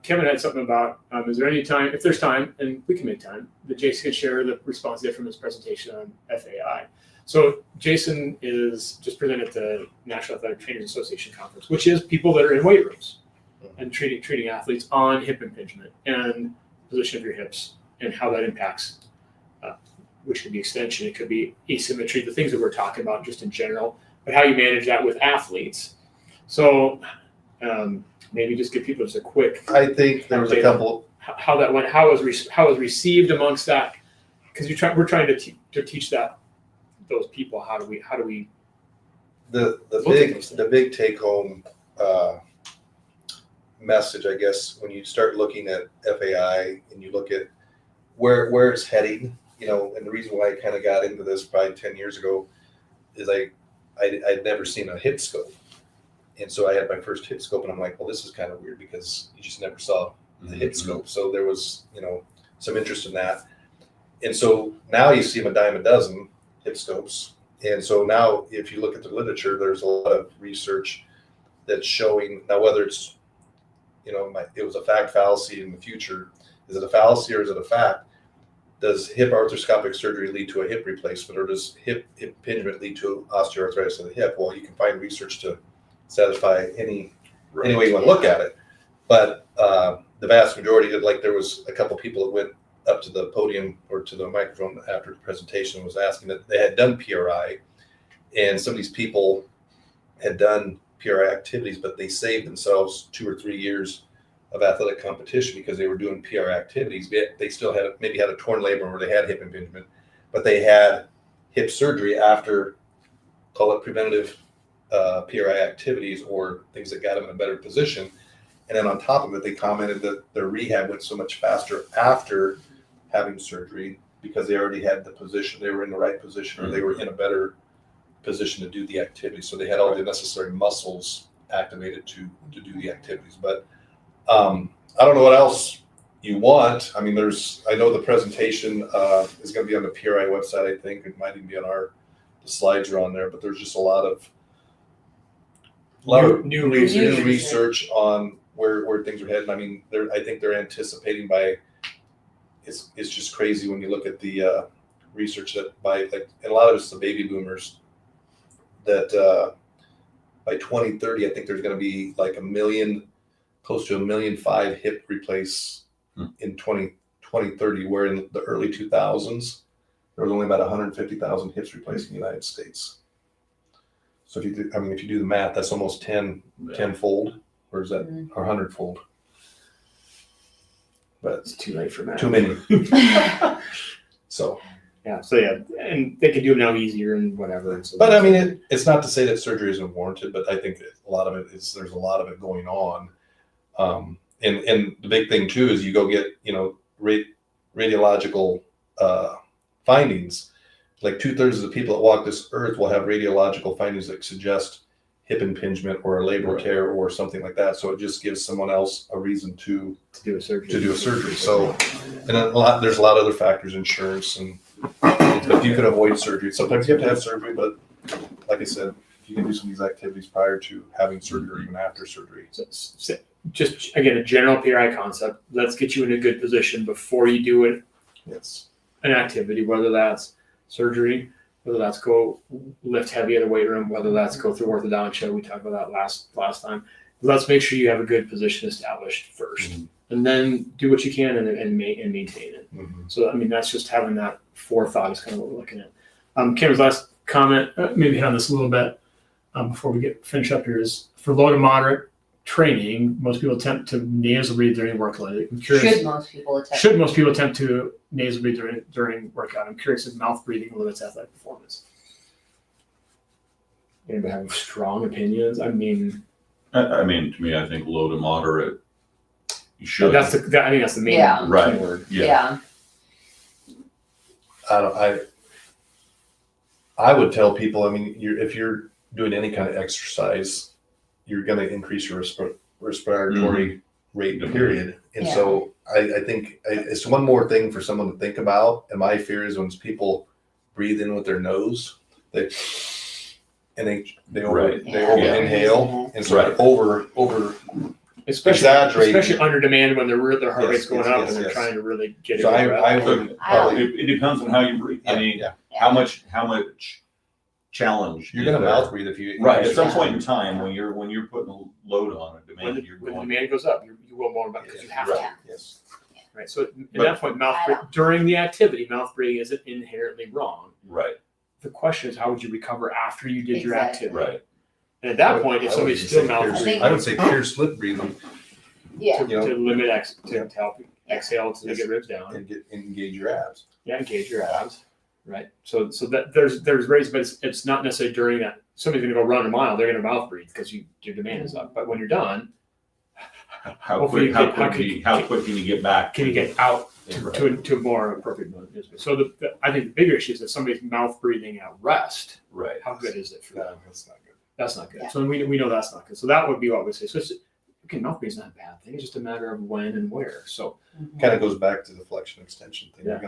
Kevin had something about, is there any time, if there's time, and we can make time, that Jason could share the response from his presentation on FAI. So Jason is just presented at the National Athletic Trainers Association conference, which is people that are in weight rooms and treating athletes on hip impingement and position of your hips and how that impacts, which could be extension, it could be asymmetry, the things that we're talking about just in general, but how you manage that with athletes. So maybe just give people just a quick. I think there was a couple. How that went, how it was received amongst that, because we're trying to teach that those people how do we the big take home message, I guess, when you start looking at FAI and you look at where it's heading, you know, and the reason why I kind of got into this probably 10 years ago is I'd never seen a hip scope. And so I had my first hip scope and I'm like, well, this is kind of weird because you just never saw the hip scope. So there was, you know, some interest in that. And so now you see them a dime a dozen hip scopes. And so now if you look at the literature, there's a lot of research that's showing now whether it's, you know, it was a fact fallacy in the future. Is it a fallacy or is it a fact? Does hip arthroscopic surgery lead to a hip replacement or does hip impingement lead to osteoarthritis of the hip? Well, you can find research to satisfy any way you want to look at it. But the vast majority of, like, there was a couple people that went up to the podium or to the microphone after the presentation was asking that they had done PRI, and some of these people had done PRI activities, but they saved themselves 2 or 3 years of athletic competition because they were doing PRI activities. They still had a torn labrum or they had hip impingement, but they had hip surgery after, call it preventative PRI activities or things that got them in a better position. And then on top of it, they commented that their rehab went so much faster after having surgery because they already had the position, they were in the right position, or they were in a better position to do the activity. So they had all the necessary muscles activated to do the activities. But I don't know what else you want. I mean, I know the presentation is going to be on the PRI website, I think. It might even be on the slides are on there, but there's just a lot of new research on where things are heading. I mean, I think they're anticipating it's just crazy when you look at the research that and a lot of it's the baby boomers that by 2030, I think there's going to be like close to 1.5 million hip replace in 2030, where in the early 2000s, there was only about 150,000 hips replaced in the United States. So if you do the math, that's almost 10-fold, or is that or 100-fold? but It's too late for that. too many. So, Yeah. So yeah, and they can do it now easier and whatever. And so but I mean, it's not to say that surgery isn't warranted, but I think a lot of it is, there's a lot of it going on. And the big thing too is you go get, radiological findings. Like 2/3 of the people that walk this earth will have radiological findings that suggest hip impingement or a labral tear or something like that. So it just gives someone else a reason to do a surgery. So, and there's a lot of other factors, insurance, and if you can avoid surgery. Sometimes you have to have surgery, but like I said, if you can do some of these activities prior to having surgery or even after surgery. So just again, a general PRI concept. Let's get you in a good position before you do it. Yes. An activity, whether that's surgery, whether that's go lift heavy in the weight room, whether that's go through orthodontia. We talked about that last time. Let's make sure you have a good position established first, and then do what you can and maintain it. So I mean, that's just having that forethought is kind of what we're looking at. Cameron's last comment, maybe hit on this a little bit before we finish up here, is for low to moderate training, most people attempt to nasal breathe during workload. I'm curious. Should most people attempt to nasal breathe during workout? I'm curious if mouth breathing limits athletic performance. Anybody have strong opinions? I mean, to me, I think low to moderate. You should. I think that's the main right word. Yeah. I would tell people, I mean, if you're doing any kind of exercise, you're going to increase your respiratory rate, period. And so I think it's one more thing for someone to think about. And my fear is when people breathe in with their nose, they over inhale, and so over especially under demand when their heart rate's going up and they're trying to really get it. So I would probably, it depends on how you breathe. I mean, how much challenge you're going to mouth breathe if you at some point in time when you're putting a load on a demand, when the demand goes up, you will more about because you have to. Yes. Right. So at that point, during the activity, mouth breathing isn't inherently wrong. Right. The question is, how would you recover after you did your activity? Right. And at that point, if somebody's still mouth breathing, I would say pure slip breathing. Yeah. To limit to help exhale to get ribs down and engage your abs. Yeah, engage your abs. Right. So that there's ways, but it's not necessarily during that. Somebody's going to go run a mile, they're going to mouth breathe because your demand is up. But when you're done, how quick can you get back? Can you get out to a more appropriate mode? So I think the bigger issue is that somebody's mouth breathing at rest. Right. How good is it for them? That's not good. That's not good. Yeah. So we know that's not good. So that would be what we say. So mouth breathing is not a bad thing. It's just a matter of when and where. So kind of goes back to the flexion extension thing. Yeah.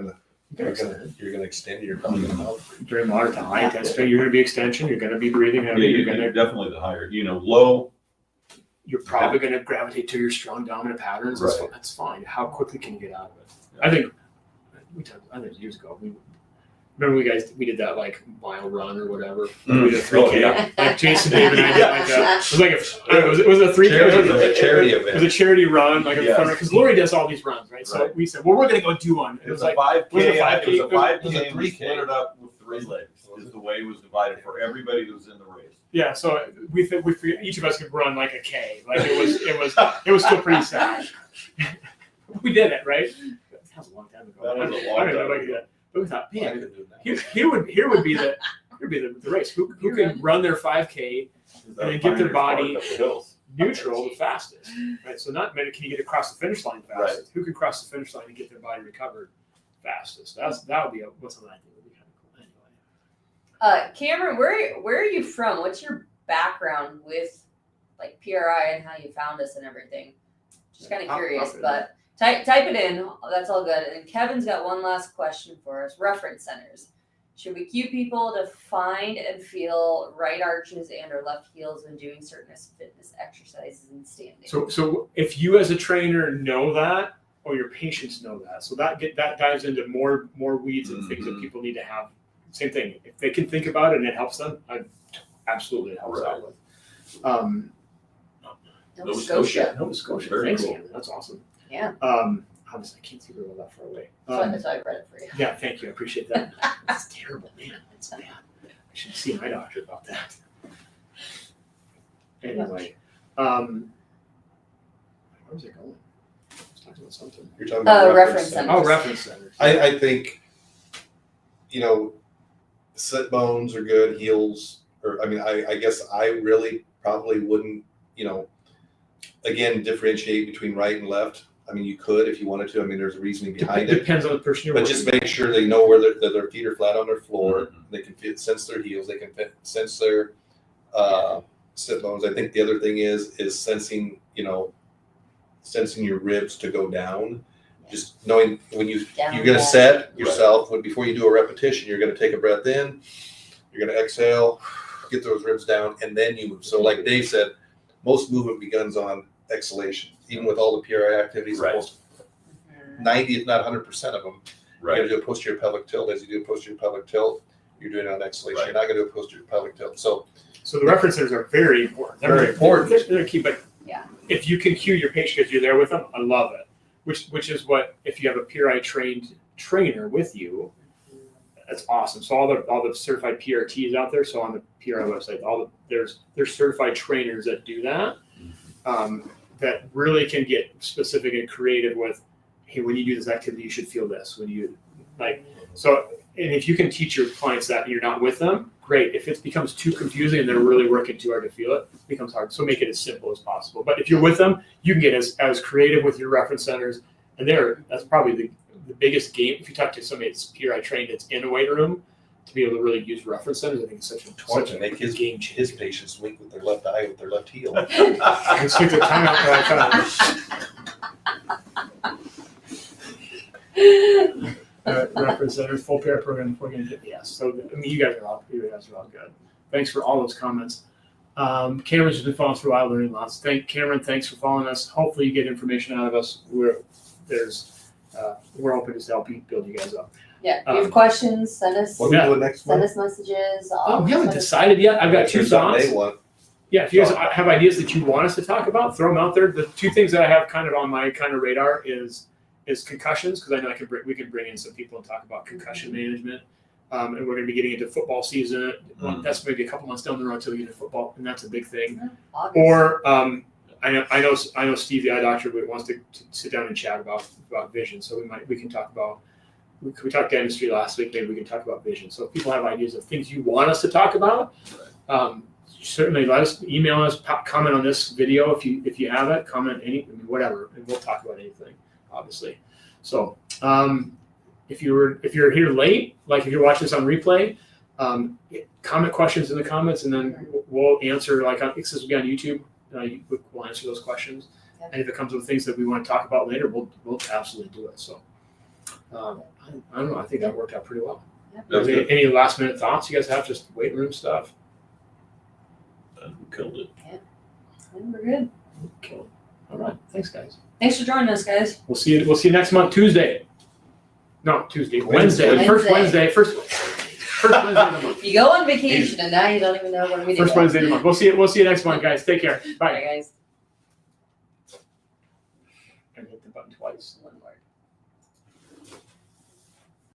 You're gonna extend your mouth during moderate to high intensity. You're going to be extension. You're going to be breathing heavy. You're definitely the higher. Low. You're probably going to gravitate to your strong dominant patterns. Right. That's fine. How quickly can you get out of it? Yeah. I think years ago remember we did that like mile run or whatever. We did a 3K. Like Jason, Dave, and I did it was a 3K. It was a charity event. It was a charity run, like a fun run, because Lori does all these runs, right? So we said, well, we're going to go do one. It was like 5K. It was a 5K. It was a 3K. We split it up with 3 legs. Is the way it was divided for everybody who was in the race. Yeah, so we each of us could run like a K. Like it was still pretty sad. We did it, right? That was a long time ago. That was a long time ago. But we thought, man, here would be the race. Who can run their 5K and then get their body neutral the fastest, right? So not many can you get across the finish line fastest. Right. Who can cross the finish line and get their body recovered fastest? That would be what's something I think would be kind of cool. Anyway. Cameron, where are you from? What's your background with like PRI and how you found us and everything? Just kind of curious, but. Type it in. That's all good. And Kevin's got one last question for us. Reference centers. Should we cue people to find and feel right arches and or left heels when doing certain fitness exercises and standing? So if you as a trainer know that, or your patients know that, so that dives into more weeds and things that people need to have. Same thing. If they can think about it and it helps them, absolutely it helps out with. Nova Scotia. Nova Scotia. Very Thanks, cool. Cameron. That's awesome. Yeah. Obviously, I can't see real that far away. That's why I read it for you. Yeah, thank you. I appreciate that. That's terrible, man. That's bad. I should see my doctor about that. Anyway, where was I going? talking about something. You're talking about reference centers. centers. Oh, reference centers. I think, sit bones are good, heels, or, I guess I really probably wouldn't, again, differentiate between right and left. You could if you wanted to. There's a reasoning behind it. Depends on the person you're But working just with. make sure they know where their feet are flat on their floor. Mhm. They can sense their heels. They can sense their sit bones. I think the other thing is sensing, sensing your ribs to go down. Just knowing when you're going to set yourself, before you do a repetition, you're going to take a breath in, you're going to exhale, get those ribs down, and then you move. So like Dave said, most movement begins on exhalation. Even with all the PRI activities, Right. almost 90, if not 100% of them, you're Right. going to do a posterior pelvic tilt. As you do a posterior pelvic tilt, you're doing it on exhalation. Right. You're not going to do a posterior pelvic tilt. So the reference centers are very important. Very important. They're key, but Yeah. if you can cue your patient because you're there with them, I love it. Which is what, if you have a PRI trained trainer with you, that's awesome. So all the certified PRTs out there. So on the PRI website, there's certified trainers that do that. That really can get specific and creative with, hey, when you do this activity, you should feel this. When you and if you can teach your clients that and you're not with them, great. If it becomes too confusing and they're really working too hard to feel it, it becomes hard. So make it as simple as possible. But if you're with them, you can get as creative with your reference centers. And that's probably the biggest game. If you talk to somebody that's PRI trained that's in a weight room, to be able to really use reference centers, I think it's such a make his game changer. his patients wink with their left eye with their left heel. And stick the tongue out the right time. Reference centers, full pair program. Yes. So you guys are all good. Thanks for all those comments. Cameron's just been following through. I learning lots. Cameron, thanks for following us. Hopefully you get information out of us. We're open to help you build you guys up. Yeah. If you have questions, send us What do we do next send month? us messages. We haven't decided yet. I've got two There's something thoughts. they want. Yeah, if you guys have ideas that you want us to talk about, throw them out there. The two things that I have kind of on my kind of radar is concussions, because I know we can bring in some people and talk about concussion management. And we're going to be getting into football season. That's maybe a couple months down the road until we get into football, and that's a big thing. August. Or I know Steve, the eye doctor, wants to sit down and chat about vision. So we can talk about. We talked dentistry last week. Maybe we can talk about vision. So if people have ideas of things you want us to talk about, certainly let us email us, comment on this video if you have it. Comment whatever, and we'll talk about anything, obviously. So if you're here late, like if you're watching this on replay, comment questions in the comments, and then we'll answer. Like this will be on YouTube. We'll answer those questions, and if it comes with things that we want to talk about later, we'll absolutely do it. So. I don't know. I think that worked out pretty well. Yep. Any last minute thoughts you guys have? Just weight room stuff. We killed it. Yeah, we're good. Killed. All right. Thanks, guys. Thanks for joining us, guys. We'll see you next month, Tuesday. No, Tuesday. Wednesday. First Wednesday. First Wednesday of the month. You go on vacation and now you don't even know when we do. First Wednesday of the month. We'll see you next month, guys. Take care. Bye. Bye, guys. And hit the button twice. One more.